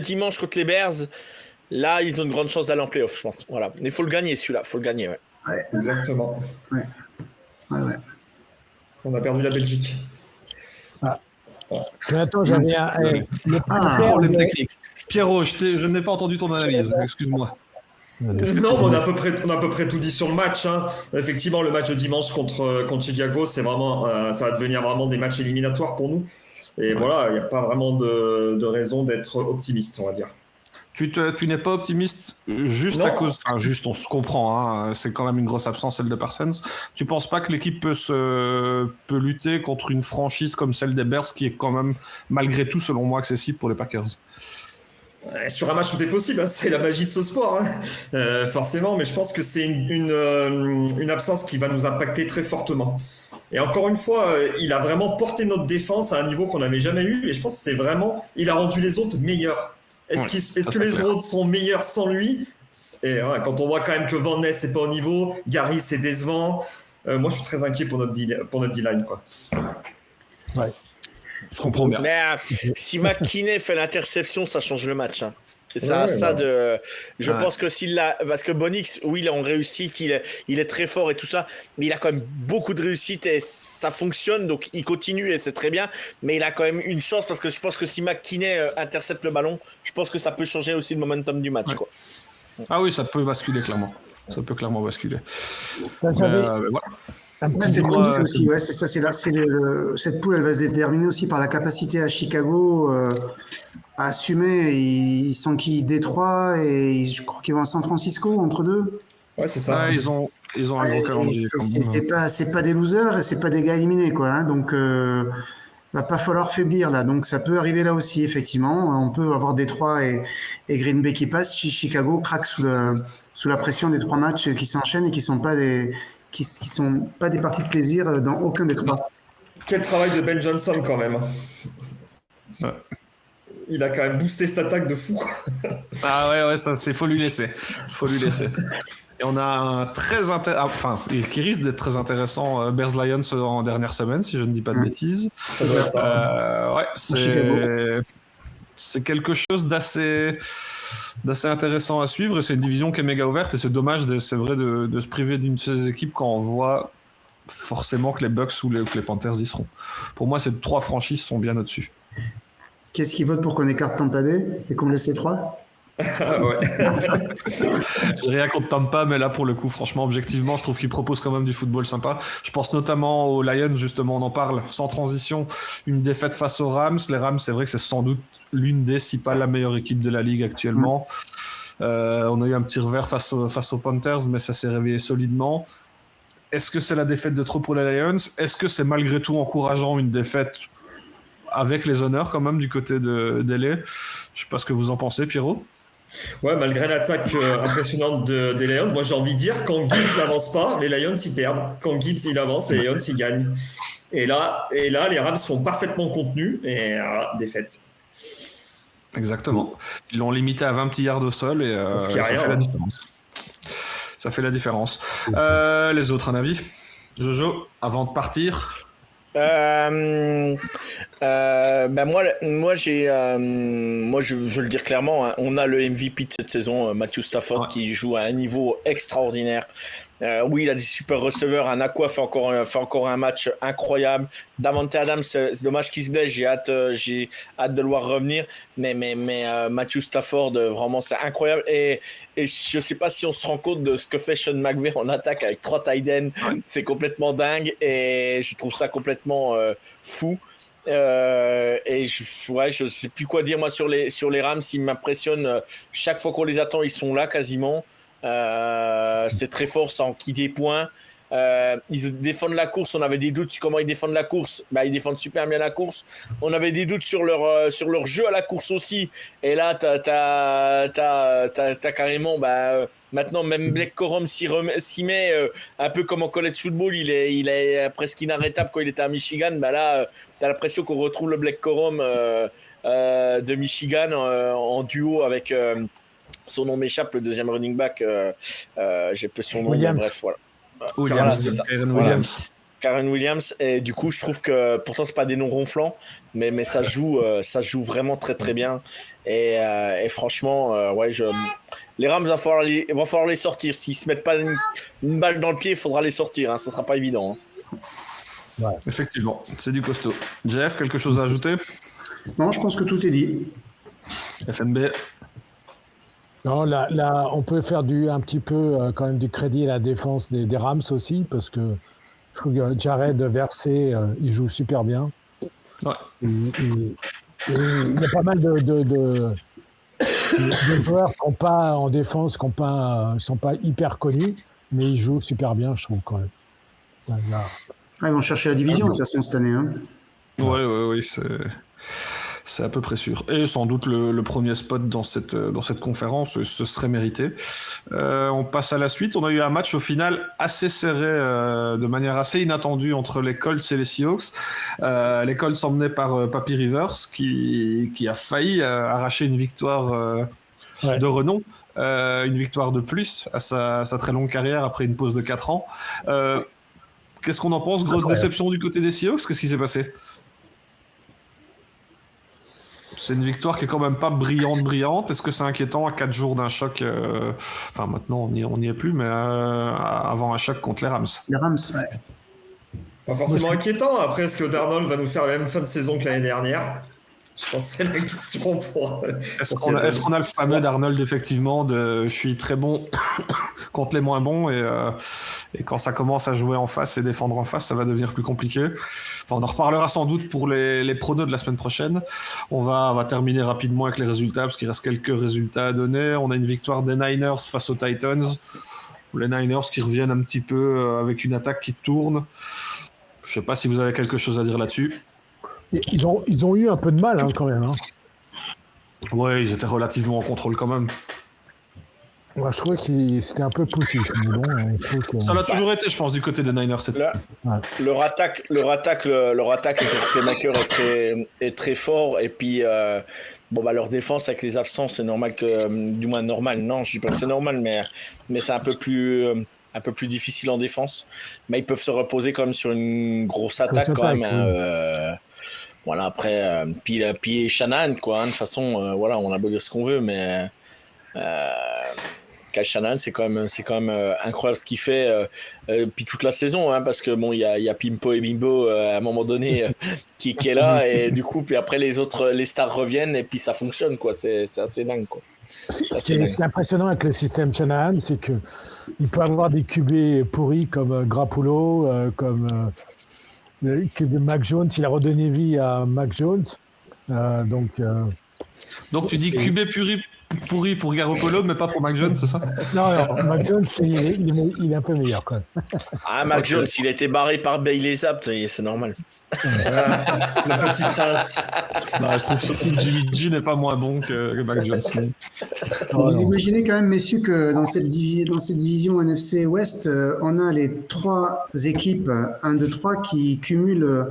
dimanche contre les Bears, là ils ont une grande chance d'aller en playoff, je pense. Voilà. Mais il faut le gagner celui-là, faut le gagner. Ouais. Exactement. Ouais. On a perdu la Belgique. Mais attends, j'avais problème technique. Pierrot, je n'ai pas entendu ton analyse, excuse-moi. Non, on a à peu près tout dit sur le match. Effectivement, le match de dimanche contre Chicago, c'est vraiment, ça va devenir vraiment des matchs éliminatoires pour nous. Et voilà, il n'y a pas vraiment de raison d'être optimiste, on va dire. Tu n'es pas optimiste juste à cause... Enfin, juste, on se comprend, c'est quand même une grosse absence, celle de Parsons. Tu penses pas que l'équipe peut lutter contre une franchise comme celle des Bears, qui est quand même, malgré tout, selon moi, accessible pour les Packers? Sur un match, tout est possible, c'est la magie de ce sport, forcément, mais je pense que c'est une absence qui va nous impacter très fortement. Et encore une fois, il a vraiment porté notre défense à un niveau qu'on n'avait jamais eu, et je pense que c'est vraiment... Il a rendu les autres meilleurs. Est-ce que les autres sont meilleurs sans lui? Quand on voit quand même que Van Ness n'est pas au niveau, Gary c'est décevant, moi je suis très inquiet pour notre D-line, quoi. Ouais. Je comprends bien. Mais si McKinney fait l'interception, ça change le match. Je pense que s'il l'a, parce que Bonix, oui, il est en réussite, il est très fort et tout ça, mais il a quand même beaucoup de réussite et ça fonctionne, donc il continue et c'est très bien. Mais il a quand même une chance parce que je pense que si McKinney intercepte le ballon, je pense que ça peut changer aussi le momentum du match, quoi. Ah oui, ça peut basculer clairement. Ça peut clairement basculer. Voilà. C'est cool, c'est aussi, ouais, c'est ça, cette poule, elle va se déterminer aussi par la capacité à Chicago à assumer. Ils sont qui Détroit et je crois qu'ils vont à San Francisco entre deux. Ouais, c'est ça. Ouais, ils ont un gros calendrier. C'est pas des losers et c'est pas des gars éliminés, quoi. Hein, donc, va pas falloir faiblir là. Donc, ça peut arriver là aussi, effectivement. On peut avoir Détroit et Green Bay qui passent. Chicago craque sous la pression des 3 matchs qui s'enchaînent et qui sont pas des parties de plaisir dans aucun des 3. Quel travail de Ben Johnson quand même. Ouais. Il a quand même boosté cette attaque de fou. Ah ouais, ça faut lui laisser. Et on a un qui risque d'être très intéressant, Bears Lions en dernière semaine, si je ne dis pas de bêtises. Ça doit être ça. Ouais, c'est quelque chose d'assez intéressant à suivre, et c'est une division qui est méga ouverte, et c'est dommage, c'est vrai, de se priver d'une de ces équipes quand on voit forcément que les Bucks ou que les Panthers y seront. Pour moi, ces 3 franchises sont bien au-dessus. Qu'est-ce qui vote pour qu'on écarte Tampa Bay et qu'on laisse les 3 ? Ouais. J'ai rien contre Tampa, mais là pour le coup, franchement, objectivement, je trouve qu'ils proposent quand même du football sympa. Je pense notamment aux Lions, justement, on en parle sans transition, une défaite face aux Rams. Les Rams, c'est vrai que c'est sans doute l'une des, si pas la meilleure équipe de la ligue actuellement. On a eu un petit revers face aux Panthers, mais ça s'est réveillé solidement. Est-ce que c'est la défaite de trop pour les Lions ? Est-ce que c'est malgré tout encourageant une défaite avec les honneurs quand même du côté de LA ? Je sais pas ce que vous en pensez, Pierrot. Ouais, malgré l'attaque impressionnante des Lions, moi j'ai envie de dire, quand Gibbs n'avance pas, les Lions ils perdent. Quand Gibbs il avance, les Lions ils gagnent. Et là, les Rams sont parfaitement contenus et défaite. Exactement. Ils l'ont limité à 20 petits yards au sol et ça fait la différence. Ça fait la différence. Les autres, un avis ? Jojo, avant de partir ? Ben moi je veux le dire clairement, hein, on a le MVP de cette saison, Matthew Stafford, qui joue à un niveau extraordinaire. Oui, il a des super receveurs. Anakwa fait encore un match incroyable. Davante Adams, c'est dommage qu'il se blesse. J'ai hâte de le voir revenir. Mais Matthew Stafford, vraiment, c'est incroyable. Et je sais pas si on se rend compte de ce que fait Sean McVay en attaque avec 3 tight ends. C'est complètement dingue. Et je trouve ça complètement fou. Et je sais plus quoi dire moi sur les Rams. Ils m'impressionnent. Chaque fois qu'on les attend, ils sont là quasiment. C'est très fort, ça enquille des points. Ils défendent la course. On avait des doutes sur comment ils défendent la course. Ils défendent super bien la course. On avait des doutes sur leur jeu à la course aussi. Et là, t'as carrément maintenant même Blake Corum s'y met un peu comme en college football. Il est presque inarrêtable quand il était à Michigan. Là, t'as l'impression qu'on retrouve le Blake Corum de Michigan en duo avec. Son nom m'échappe, le deuxième running back. J'ai peu son nom, mais bref, voilà. Karen Williams. Et du coup, je trouve que pourtant c'est pas des noms ronflants, mais ça joue vraiment très très bien. Et franchement, les Rams va falloir les sortir. S'ils se mettent pas une balle dans le pied, il faudra les sortir. Hein. Ça sera pas évident. Hein. Ouais. Effectivement, c'est du costaud. Jeff, quelque chose à ajouter ? Non, je pense que tout est dit. FNB. Non, là, on peut faire un petit peu quand même du crédit à la défense des Rams aussi, parce que je trouve que Jared Versé, il joue super bien. Ouais. Il y a pas mal de joueurs qui n'ont pas en défense, qui sont pas hyper connus, mais ils jouent super bien, je trouve quand même. Ils vont chercher la division de toute façon cette année. Hein. Oui, c'est à peu près sûr. Et sans doute le premier spot dans cette conférence, ce serait mérité. On passe à la suite. On a eu un match au final assez serré, de manière assez inattendue entre les Colts et les Seahawks. Les Colts emmenés par Papi Rivers, qui a failli arracher une victoire de renom, une victoire de plus à sa très longue carrière après une pause de 4 ans. Qu'est-ce qu'on en pense ? Grosse déception du côté des Seahawks ? Qu'est-ce qui s'est passé ? C'est une victoire qui est quand même pas brillante. Est-ce que c'est inquiétant à 4 jours d'un choc Enfin, maintenant, on n'y est plus, mais avant un choc contre les Rams. Les Rams, ouais. Pas forcément inquiétant. Après, est-ce que Darnold va nous faire la même fin de saison que l'année dernière? Je pense que c'est la question pour... Est-ce qu'on a le fameux d'Arnold, effectivement, de je suis très bon contre les moins bons, et quand ça commence à jouer en face et défendre en face, ça va devenir plus compliqué. Enfin, on en reparlera sans doute pour les pronos de la semaine prochaine. On va terminer rapidement avec les résultats, parce qu'il reste quelques résultats à donner. On a une victoire des Niners face aux Titans. Les Niners qui reviennent un petit peu avec une attaque qui tourne. Je ne sais pas si vous avez quelque chose à dire là-dessus. Ils ont eu un peu de mal quand même. Ouais, ils étaient relativement en contrôle quand même. Moi, je trouvais que c'était un peu poussif. Mais bon, ça l'a toujours été, je pense, du côté des Niners. Leur attaque avec Playmaker est très fort. Et puis, leur défense avec les absences, c'est normal que... du moins normal, non, je dis pas que c'est normal, mais c'est un peu plus difficile en défense. Mais ils peuvent se reposer quand même sur une grosse attaque quand même. Voilà, après, puis Shanahan, quoi. De toute façon, on a beau dire ce qu'on veut, mais Kyle Shanahan, c'est quand même incroyable ce qu'il fait. Puis toute la saison, parce que bon, il y a Pimpo et Bimbo à un moment donné qui est là, et du coup, puis après les stars reviennent et puis ça fonctionne, quoi. C'est assez dingue, quoi. C'est impressionnant avec le système Shanahan, c'est que il peut avoir des QB pourris comme Grappolo, comme QB Mac Jones. Il a redonné vie à Mac Jones. Donc tu dis QB pourri pour Garoppolo, mais pas pour Mac Jones, c'est ça? Non, Mac Jones, il est un peu meilleur quand même. Mac Jones, il a été barré par Bailey Zapp, c'est normal. Le petit prince. Je trouve surtout que Jimmy G n'est pas moins bon que Mac Jones. Vous imaginez quand même, messieurs, que dans cette division NFC Ouest, on a les 3 équipes 1, 2, 3 qui cumulent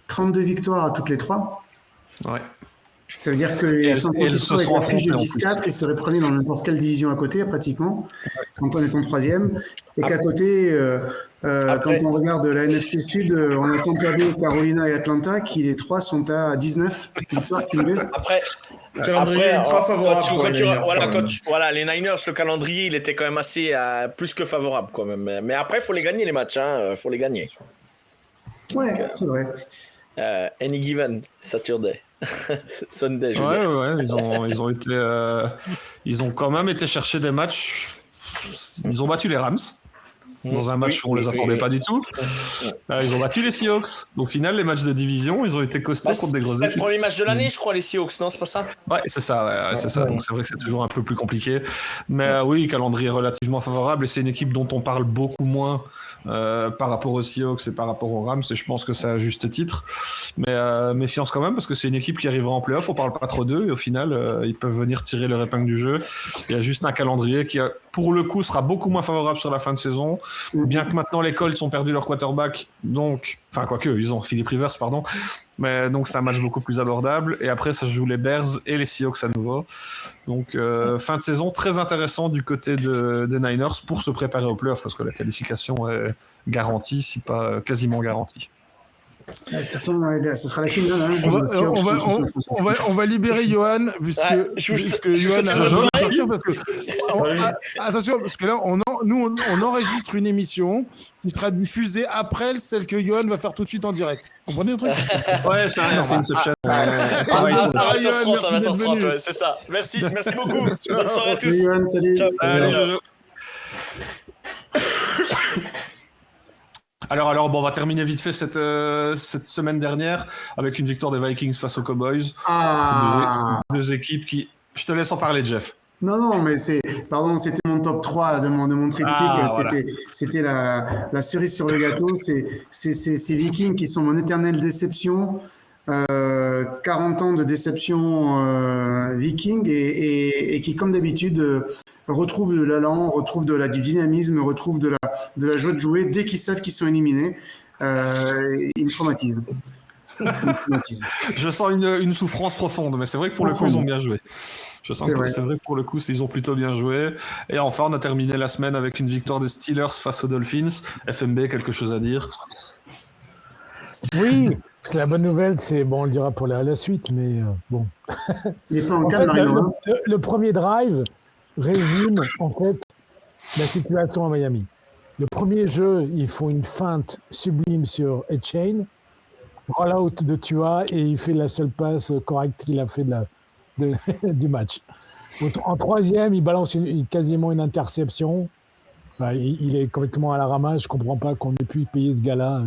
32 victoires à toutes les 3. Ouais. Ça veut dire que San Francisco avec la fiche de 10-4, ils seraient prenés dans n'importe quelle division à côté, pratiquement, quand on est en 3e. Et qu'à côté, quand on regarde la NFC Sud, on a Tampa Bay, Carolina et Atlanta, qui les 3 sont à 19 victoires cumulées. Après, calendrier ultra favorable pour les Niners. Les Niners, le calendrier, il était quand même assez plus que favorable, quand même. Mais après, il faut les gagner, les matchs. Faut les gagner. Ouais, c'est vrai. Any given Saturday. Sunday, ils ont quand même été chercher des matchs. Ils ont battu les Rams dans un match où on les attendait pas du tout. Ils ont battu les Seahawks. Donc, au final, les matchs de division, ils ont été costauds contre des grosses équipes. C'est le premier match de l'année, je crois, les Seahawks, non? C'est pas ça? Ouais, c'est ça. C'est ça. Donc, c'est vrai que c'est toujours un peu plus compliqué. Mais oui, calendrier relativement favorable. Et c'est une équipe dont on parle beaucoup moins par rapport aux Seahawks et par rapport aux Rams. Et je pense que c'est à juste titre. Mais méfiance quand même, parce que c'est une équipe qui arrivera en playoff. On parle pas trop d'eux. Et au final, ils peuvent venir tirer leur épingle du jeu. Il y a juste un calendrier qui, pour le coup, sera beaucoup moins favorable sur la fin de saison. Bien que maintenant les Colts ont perdu leur quarterback, donc, enfin quoique, ils ont Philip Rivers, pardon, mais donc c'est un match beaucoup plus abordable, et après ça se joue les Bears et les Seahawks à nouveau, donc fin de saison très intéressant du côté des Niners pour se préparer au playoff, parce que la qualification est garantie, si pas quasiment garantie. De toute façon, ce sera la finale. On va libérer Johan, puisque Johan a attention, parce que là, nous, on enregistre une émission qui sera diffusée après celle que Johan va faire tout de suite en direct. Vous comprenez le truc? Ouais, c'est Inception. À 20h30, c'est ça. Merci beaucoup. Bonne soirée à tous. Johan, salut. Ciao. Alors bon, on va terminer vite fait cette semaine dernière avec une victoire des Vikings face aux Cowboys. Deux équipes qui... Je te laisse en parler, Jeff. Non, mais c'était mon top 3 là, de mon triptyque. C'était la cerise sur le gâteau. C'est ces Vikings qui sont mon éternelle déception. 40 ans de déception Viking et qui, comme d'habitude, retrouvent de l'allant, retrouvent du dynamisme, retrouvent de la joie de jouer dès qu'ils savent qu'ils sont éliminés. Ils me traumatisent. Je sens une souffrance profonde, mais c'est vrai que pour le coup, ils ont bien joué. C'est vrai que pour le coup, ils ont plutôt bien joué. Et enfin, on a terminé la semaine avec une victoire des Steelers face aux Dolphins. FMB, quelque chose à dire? Oui, La bonne nouvelle, c'est, bon, on le dira pour la suite, mais bon. Il est pas en En calme, fait, Marino. le premier drive résume en fait la situation à Miami. Le premier jeu, ils font une feinte sublime sur Etienne, roll-out de Tua, et il fait la seule passe correcte qu'il a fait du match. En troisième, il balance quasiment une interception. Bah, il est complètement à la ramasse. Je ne comprends pas qu'on ait pu payer ce gars-là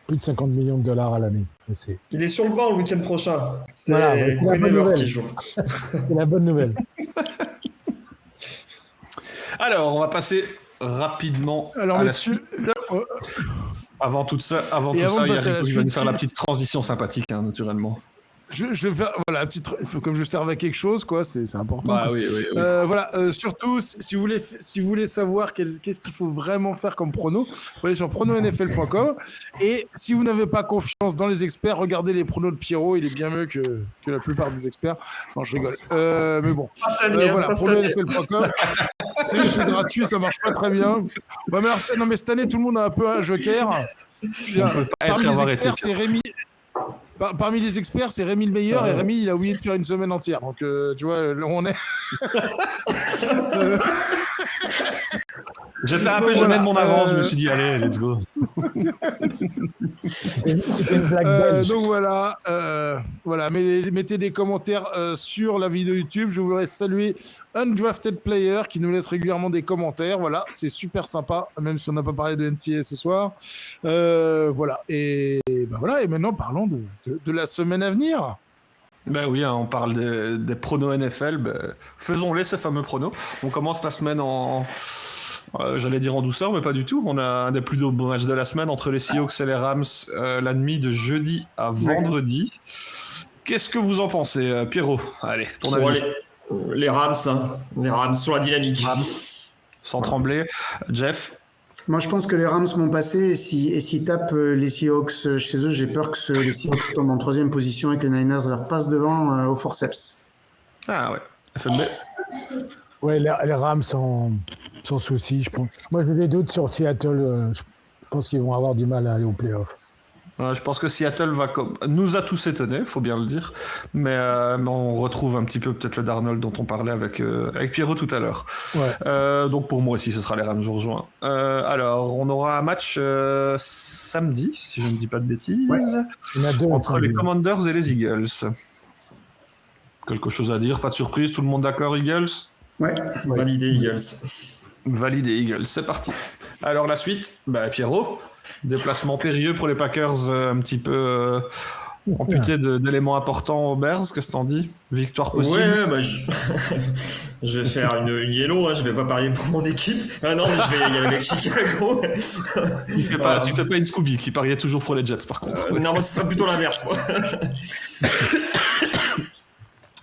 plus de 50 millions de dollars à l'année. Il est sur le banc le week-end prochain. C'est Voilà, c'est la bonne nouvelle. qui joue. C'est la bonne nouvelle. Alors, on va passer rapidement à la suite. Avant tout ça, il y a Rico qui va nous faire la petite transition sympathique, hein, naturellement. Je vais faire, voilà, comme je serve à quelque chose, quoi, c'est important. Bah, oui. Voilà, surtout, si vous voulez savoir qu'est-ce qu'il faut vraiment faire comme prono, vous allez sur prononfl.com. Et si vous n'avez pas confiance dans les experts, regardez les pronos de Pierrot, il est bien mieux que la plupart des experts. Non, je rigole. Mais bon, voilà, prononfl.com. C'est gratuit, ça marche pas très bien. Ouais, mais cette année, tout le monde a un peu un joker. Parmi les experts, c'est Rémi. Parmi les experts, c'est Rémi le meilleur, et Rémi, il a oublié de faire une semaine entière. Donc, tu vois, là où on est. J'étais un peu gêné de mon avance, je me suis dit, allez, let's go. Donc voilà, mettez des commentaires sur la vidéo YouTube. Je voudrais saluer Undrafted Player qui nous laisse régulièrement des commentaires. Voilà, c'est super sympa, même si on n'a pas parlé de NCAA ce soir. Voilà, et maintenant parlons de la semaine à venir. Ben oui, hein, on parle des pronos NFL. Faisons-les, ces fameux pronos. On commence la semaine j'allais dire en douceur, mais pas du tout. On a un des plus beaux matchs de la semaine entre les Seahawks et les Rams la nuit de jeudi à vendredi. Qu'est-ce que vous en pensez, Pierrot? Allez, ton avis. Les Rams, hein. Les Rams sur la dynamique. Sans trembler. Jeff? Moi, je pense que les Rams vont passer et s'ils tapent les Seahawks chez eux, j'ai peur que les Seahawks tombent en 3e position et que les Niners leur passent devant au forceps. Ah ouais. FMB? Ouais, les Rams sans souci, je pense. Moi, j'ai des doutes sur Seattle. Je pense qu'ils vont avoir du mal à aller aux playoffs. Je pense que Seattle nous a tous étonnés, il faut bien le dire. Mais on retrouve un petit peu peut-être le Darnold dont on parlait avec Pierrot tout à l'heure. Ouais. Donc pour moi aussi, ce sera les Rams, je vous rejoins. Alors, on aura un match samedi, si je ne dis pas de bêtises, entre les Commanders et les Eagles. Quelque chose à dire, pas de surprise, tout le monde d'accord, Eagles? Ouais. Validé, Eagles. Validé, Eagles, c'est parti. Alors la suite, Pierrot, déplacement périlleux pour les Packers, un petit peu amputé d'éléments importants aux Bears, qu'est-ce que t'en dis? Victoire possible? Ouais, je vais faire une yellow, hein, je vais pas parier pour mon équipe. Ah non, mais je vais y aller avec Chicago. Tu fais pas une Scooby qui pariait toujours pour les Jets par contre. Non, mais ce sera plutôt l'inverse, moi.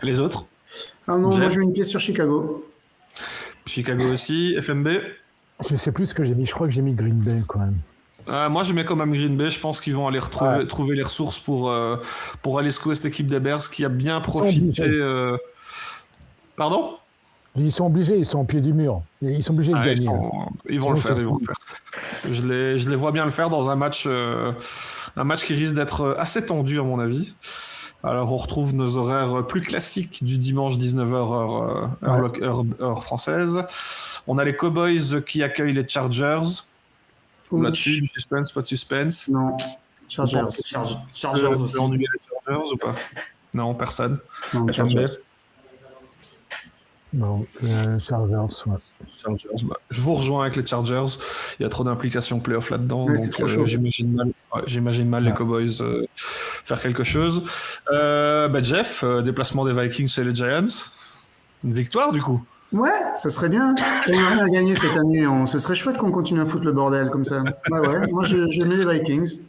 Les autres? Ah non, moi j'ai une pièce sur Chicago. Chicago aussi, FMB? Je sais plus ce que j'ai mis, je crois que j'ai mis Green Bay quand même. Moi je mets quand même Green Bay, je pense qu'ils vont aller trouver les ressources pour aller secouer cette équipe des Bears qui a bien profité. Pardon? Ils sont obligés, ils sont au pied du mur. Ils sont obligés de gagner. Ils vont le faire. Je les vois bien le faire dans un match qui risque d'être assez tendu à mon avis. Alors on retrouve nos horaires plus classiques du dimanche 19h heure française. On a les Cowboys qui accueillent les Chargers. Là-dessus, du suspense, pas de suspense. Non, Chargers. Chargers aussi. On les Chargers ou pas? Non, personne. Non, Chargers. Non, Chargers, ouais. Chargers, je vous rejoins avec les Chargers. Il y a trop d'implications playoff là-dedans. Ouais, donc j'imagine mal les Cowboys faire quelque chose. Jeff, déplacement des Vikings chez les Giants. Une victoire du coup? Ouais, ça serait bien. On n'a rien à gagner cette année. Ce serait chouette qu'on continue à foutre le bordel comme ça. Ouais. Moi, je mets les Vikings.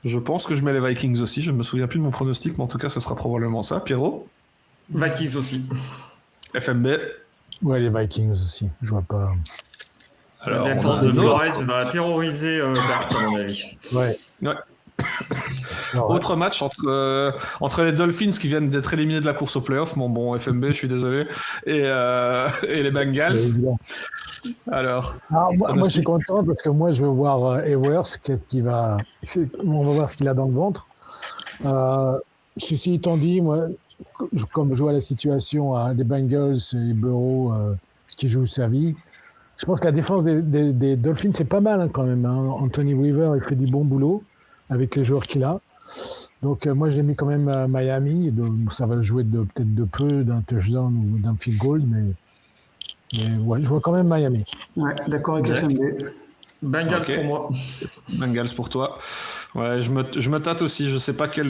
Je pense que je mets les Vikings aussi. Je ne me souviens plus de mon pronostic, mais en tout cas, ce sera probablement ça. Pierrot? Vikings aussi. FMB? Ouais, les Vikings aussi. Je vois pas. Alors, la défense de Flores va terroriser Bart, à mon avis. Ouais. Autre match entre les Dolphins qui viennent d'être éliminés de la course au playoff, bon FMB, je suis désolé, et les Bengals. Alors, moi je suis content parce que moi je veux voir Ewers, on va voir ce qu'il a dans le ventre. Ceci étant dit, moi, comme je vois la situation des Bengals et Burrow qui jouent sa vie, je pense que la défense des Dolphins c'est pas mal quand même. Anthony Weaver il fait du bon boulot avec les joueurs qu'il a. Donc moi j'ai mis quand même Miami, donc ça va le jouer peut-être de peu d'un touchdown ou d'un field goal, mais ouais, je vois quand même Miami. Ouais, d'accord avec FMB. Bengals pour moi. Bengals pour toi. Ouais, je me tâte aussi. Je sais pas quel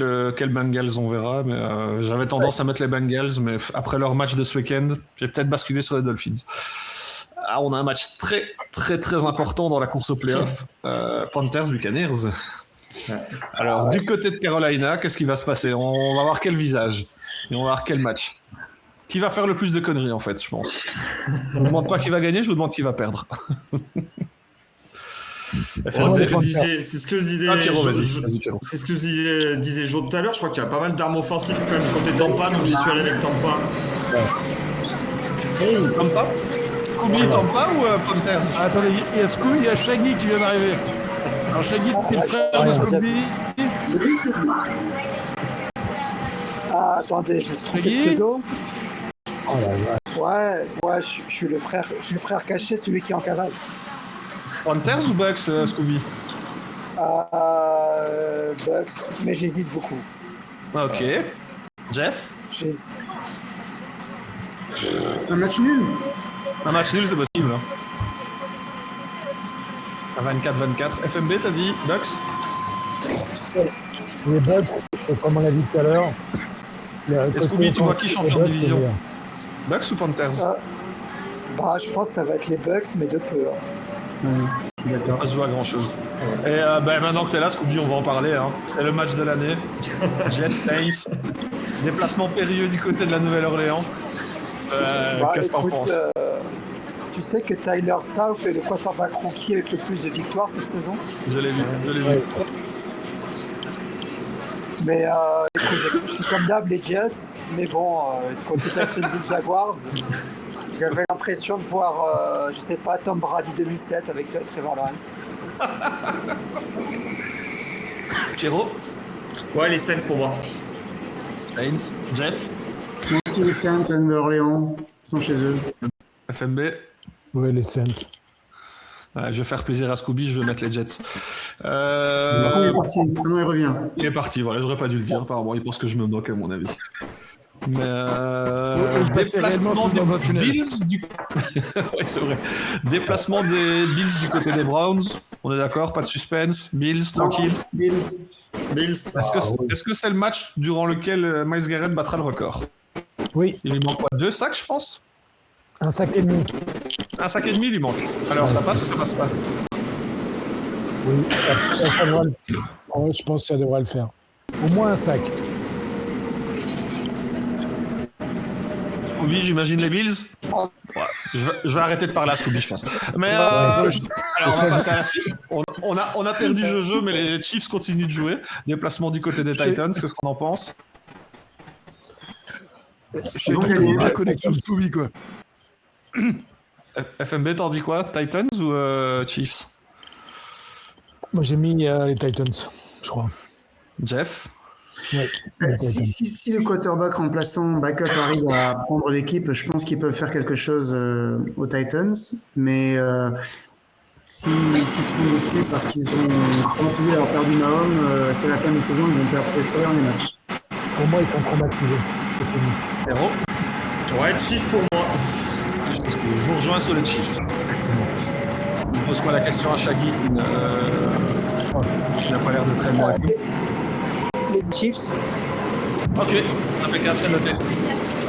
Bengals on verra, mais j'avais tendance à mettre les Bengals, mais après leur match de ce week-end, j'ai peut-être basculé sur les Dolphins. On a un match très très très important dans la course au playoff. Panthers Buccaneers. Alors du côté de Carolina, qu'est-ce qui va se passer? On va voir quel visage et on va voir quel match. Qui va faire le plus de conneries en fait, je pense. Je vous demande pas qui va gagner, je vous demande qui va perdre. C'est ce que disait Joe tout à l'heure. Je crois qu'il y a pas mal d'armes offensives quand même du côté de Tampa, donc j'y suis allé avec Tampa. Hey, Tampa? Scooby Tampa ou Panthers? Attendez, il y a Shaggy qui vient d'arriver. Alors Shaggy, c'est le frère de Scooby. Attendez, je me suis trompé de pseudo. Ouais, je suis le frère caché, celui qui est en cavale. Panthers ou Bucks, Scooby? Bucks, mais j'hésite beaucoup. Ok. Jeff? J'hésite. Un match nul. Un match nul, c'est possible. À 24-24. FMB, t'as dit Bucks? Les Bucks, comme on l'a dit tout à l'heure. Et Scooby, tu vois qui champion de division? Bucks ou Panthers? Je pense que ça va être les Bucks, mais de peu. D'accord. Ça se joue à grand chose. Et maintenant que t'es là, Scooby, on va en parler. C'est le match de l'année. Jets Saints. Déplacement périlleux du côté de la Nouvelle-Orléans. Qu'est-ce que t'en penses? Tu sais que Tyler South est le quarterback rookie avec le plus de victoires cette saison? Je l'ai vu. Mais écoute, je suis comme d'hab les Jets, mais bon, contre Jacksonville Jaguars, j'avais l'impression de voir, je sais pas, Tom Brady 2007 avec Trevor Lawrence. Pierrot? Ouais, les Saints pour moi. Saints. Jeff? Moi aussi, les Saints à Nouvelle-Orléans sont chez eux. FMB? Ouais, les Saints. Je vais faire plaisir à Scooby, je vais mettre les Jets. Il est parti, maintenant il revient. Il est parti, voilà, j'aurais pas dû le dire, apparemment, il pense que je me moque à mon avis. Mais déplacement des Bills du... oui, c'est vrai. Déplacement des Bills du côté des Browns, on est d'accord, pas de suspense, Bills, tranquille. Bills. Est-ce que c'est le match durant lequel Myles Garrett battra le record? Oui. Il lui manque quoi, 2 sacs, je pense? Un sac et demi. Un sac et demi, il lui manque. Alors, ça passe ou ça passe pas? Oui, je pense que ça devrait le faire. Au moins un sac. Scooby, j'imagine les Bills. Ouais, je vais arrêter de parler à Scooby, je pense. Mais alors, on va passer à la suite. On a perdu le jeu, mais les Chiefs continuent de jouer. Déplacement du côté des Titans, qu'est-ce qu'on en pense? J'ai gagné la connexion Scooby, quoi. FMB, t'en dis quoi? Titans ou Chiefs? Moi, j'ai mis les Titans, je crois. Jeff? Ouais, si le quarterback remplaçant backup arrive à prendre l'équipe, je pense qu'ils peuvent faire quelque chose aux Titans. Mais s'ils se font dessus parce qu'ils ont traumatisé leur perdu Mahomes, c'est la fin de la saison, ils vont perdre les 3 derniers matchs. Pour moi, ils sont traumatisés. Héros? Ouais, Chiefs pour moi. Je vous rejoins sur les Chiefs. Je ne pose pas la question à Shaggy, qui n'a pas l'air de très bien. Les Chiefs. Ok, impeccable, c'est noté.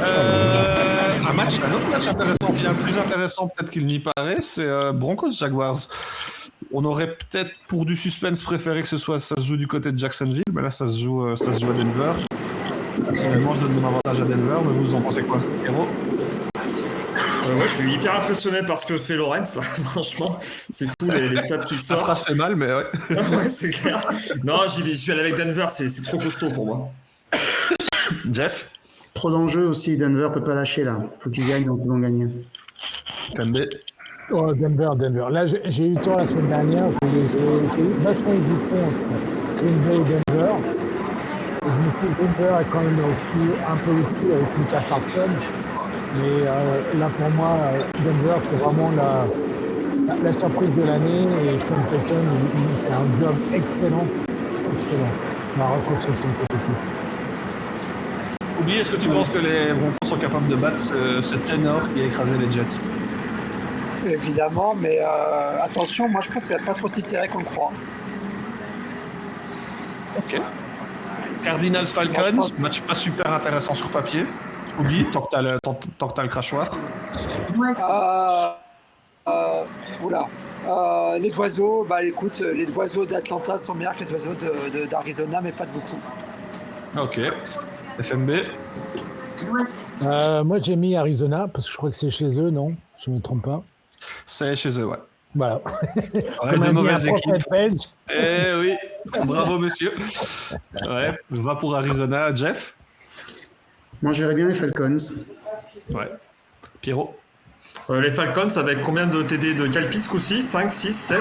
Un autre match intéressant, au final plus intéressant peut-être qu'il n'y paraît, c'est Broncos-Jaguars. On aurait peut-être pour du suspense préféré que ça se joue du côté de Jacksonville, mais là ça se joue à Denver. Personnellement, je donne mon avantage à Denver, mais vous en pensez quoi, Héros? Ouais, je suis hyper impressionné par ce que fait Lawrence, là. Franchement, c'est fou les stats qui La sortent. phrase fait mal, mais ouais. Ouais, c'est clair. Non, je suis allé avec Denver, c'est trop costaud pour moi. Jeff, Trop d'enjeux aussi, Denver peut pas lâcher là. Faut qu'ils gagnent, donc ils vont gagner. FMB. Oh, Denver. Là, j'ai eu tort la semaine dernière. J'ai vachement hésité entre Green Bay et Denver. Et je me suis dit Denver est quand même un peu au-dessus avec Micah Parsons. Mais là, pour moi, Denver, c'est vraiment la surprise de l'année. Et Sean Payton, il fait un job excellent. La reconstruction de cette équipe. Oublie, est-ce que tu penses que les Broncos sont capables de battre ce ténor qui a écrasé les Jets? Évidemment, mais attention, moi je pense que c'est pas trop si serré qu'on le croit. Ok. Cardinals Falcons, match pas super intéressant sur papier. Oublie, tant que t'as le crachoir. Oula. Les oiseaux, bah écoute, les oiseaux d'Atlanta sont meilleurs que les oiseaux d'Arizona, mais pas de beaucoup. Ok. FMB. Moi, j'ai mis Arizona parce que je crois que c'est chez eux, non? Je ne me trompe pas. C'est chez eux, ouais. Voilà. Ouais, de mauvaises équipes. Belge. Eh oui, bravo monsieur. Ouais, va pour Arizona, Jeff. Moi, je verrais bien les Falcons. Ouais. Pierrot. Les Falcons avec combien de TD de Kyle Pitts aussi? 5, 6, 7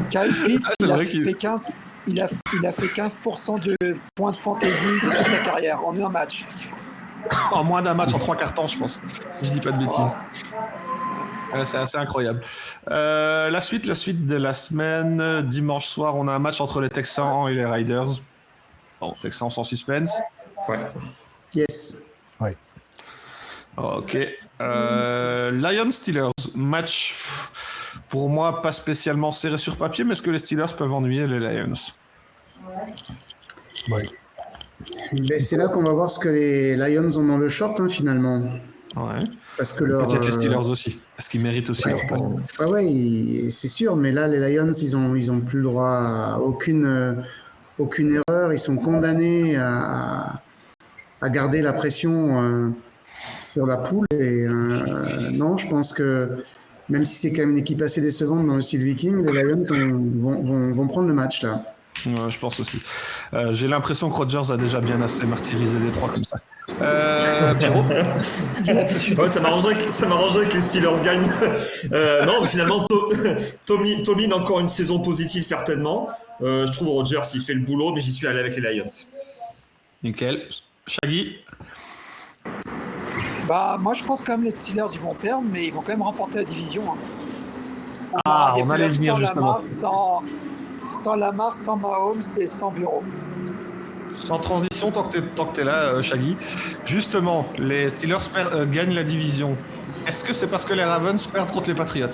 Kyle Pitts, il a fait 15% de points de fantasy de toute sa carrière en un match. En moins d'un match, en 3 quarts temps, je pense. Si je dis pas de bêtises. C'est assez incroyable. La suite de la semaine, dimanche soir, on a un match entre les Texans et les Riders. Bon, Texans sans suspense. Ouais. Yes. Ouais. Ok. Lions Steelers, match pour moi pas spécialement serré sur papier, mais est-ce que les Steelers peuvent ennuyer les Lions? Oui. Ben, c'est là qu'on va voir ce que les Lions ont dans le short finalement. Ouais. Parce que leur, peut-être les Steelers aussi, parce qu'ils méritent aussi leur place. Ouais, c'est sûr, mais là les Lions ils ont plus le droit à aucune erreur, ils sont condamnés à garder la pression sur la poule et non, je pense que même si c'est quand même une équipe assez décevante dans le style Viking, les Lions vont prendre le match là. Ouais, je pense aussi. J'ai l'impression que Rodgers a déjà bien assez martyrisé Détroit comme ça. Pierrot. Ouais, ça m'arrangerait que les Steelers gagnent. Non, mais finalement, Tomlin encore une saison positive certainement. Je trouve Rodgers il fait le boulot, mais j'y suis allé avec les Lions. Nickel. Shaggy. Bah moi je pense quand même les Steelers ils vont perdre, mais ils vont quand même remporter la division. On allait venir justement. Sans Lamar, sans Mahomes et sans Bureau. Sans transition, tant que t'es là, Shaggy. Justement, les Steelers gagnent la division. Est-ce que c'est parce que les Ravens perdent contre les Patriots?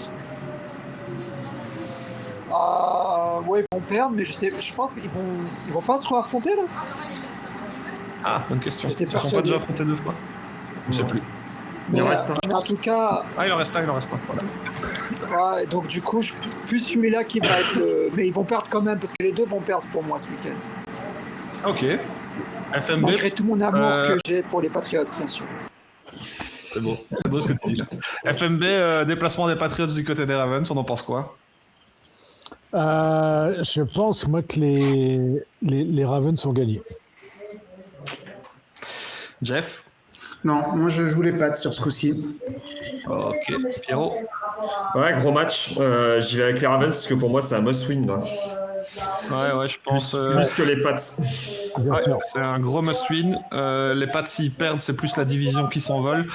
Ouais, ils vont perdre, mais je pense qu'ils vont pas se affronter là. Ah, bonne question. Ils ne sont pas déjà affrontés 2 fois? Je sais plus. Il en reste un. Mais en tout cas. Ah, il en reste un. Voilà. Ouais, donc du coup, plus celui-là qui va être le. Mais ils vont perdre quand même, parce que les deux vont perdre pour moi ce week-end. Ok. FMB. Malgré tout mon amour que j'ai pour les Patriots, bien sûr. C'est beau ce que tu dis là. FMB, déplacement des Patriots du côté des Ravens, on en pense quoi? Je pense, moi, que les Ravens sont gagnés. Jeff? Non, moi je joue les Pats sur ce coup-ci. Ok. Pierrot? Ouais, gros match. J'y vais avec les Ravens parce que pour moi c'est un must-win là. Ouais, je pense. Plus que les Pats. Ouais, c'est un gros must-win. Les Pats, s'ils perdent, c'est plus la division qui s'envole.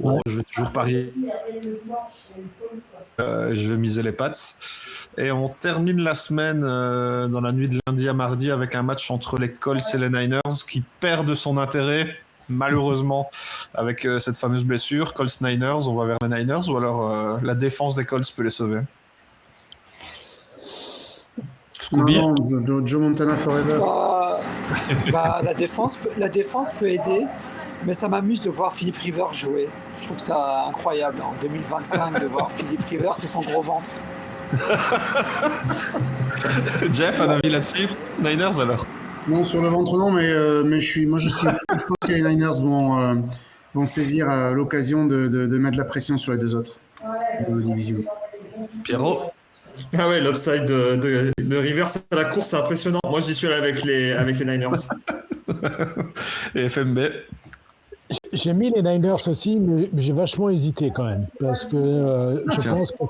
Bon, je vais toujours parier. Je vais miser les Pats. Et on termine la semaine dans la nuit de lundi à mardi avec un match entre les Colts et les Niners qui perd de son intérêt, malheureusement, avec cette fameuse blessure. Colts-Niners, on va vers les Niners ou alors la défense des Colts peut les sauver? Non, Joe Montana forever. La défense peut aider, mais ça m'amuse de voir Philip Rivers jouer. Je trouve ça incroyable en 2025 de voir Philip Rivers et son gros ventre. Jeff, un avis là-dessus? Niners alors? Non, sur le ventre non, mais je pense que les Niners vont saisir l'occasion de mettre la pression sur les deux autres de la division. Pierrot. Ah ouais, l'upside de Rivers à la course, c'est impressionnant. Moi, j'y suis allé avec les Niners. Et FMB. J'ai mis les Niners aussi, mais j'ai vachement hésité quand même. Parce que je pense que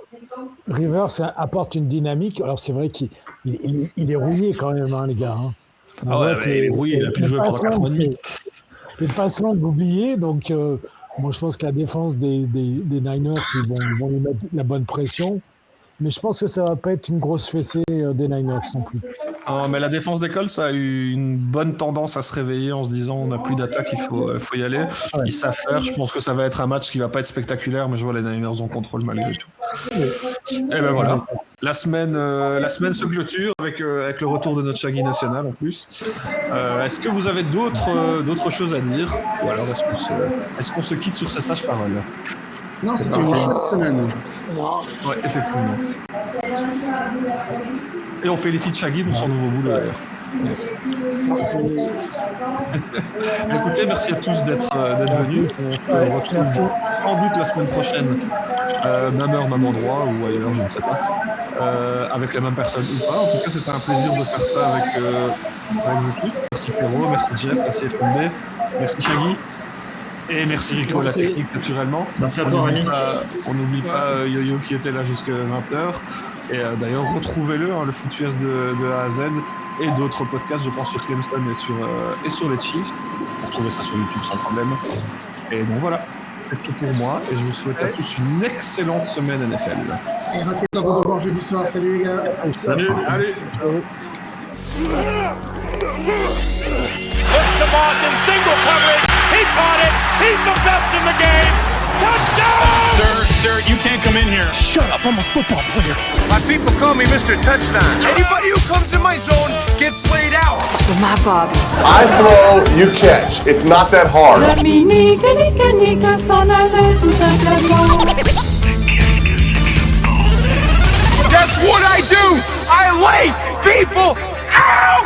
Rivers apporte une dynamique. Alors, c'est vrai qu'il est rouillé quand même, hein, les gars. Hein. Ah ouais, il est rouillé, il a pu jouer pendant 4 ans et demi. Il est pas simple d'oublier, donc moi je pense que la défense des Niners, ils vont lui mettre la bonne pression. Mais je pense que ça va pas être une grosse fessée des Niners non plus. Ah, mais la défense des Colts a eu une bonne tendance à se réveiller en se disant on n'a plus d'attaque, il faut y aller. Ouais. Ils savent faire. Je pense que ça va être un match qui va pas être spectaculaire, mais je vois les Niners en contrôle malgré tout. Et ben voilà. La semaine se clôture avec le retour de notre Shaggy national en plus. Est-ce que vous avez d'autres choses à dire, ou alors est-ce qu'on se quitte sur ces sages paroles? Non, c'était une chouette semaine. Ouais, effectivement. Et on félicite Shaggy pour son nouveau boulot d'ailleurs. Merci. Écoutez, merci à tous d'être venus. On se retrouve sans doute la semaine prochaine, même heure, même endroit ou ailleurs, je ne sais pas, avec la même personne ou pas. En tout cas, c'était un plaisir de faire ça avec vous tous. Merci Pierrot, merci Jeff, merci FMB, merci Shaggy. Et merci Rico à la technique, naturellement. Merci à toi, Rémi. On n'oublie pas Yo-Yo qui était là jusqu'à 20h. Et d'ailleurs, retrouvez-le, le Footfest de A à Z. Et d'autres podcasts, je pense, sur Clemson et sur les Chiefs. Vous retrouvez ça sur YouTube sans problème. Et donc voilà, c'est tout pour moi. Et je vous souhaite à tous une excellente semaine NFL. Et ratez pas vos devoirs jeudi soir. Salut les gars. Salut. Allez. Single coverage. He caught it. He's the best in the game. Touchdown! Sir, you can't come in here. Shut up. I'm a football player. My people call me Mr. Touchdown. Anybody who comes in my zone gets laid out. My Bobby. I throw, you catch. It's not that hard. That's what I do. I lay people out.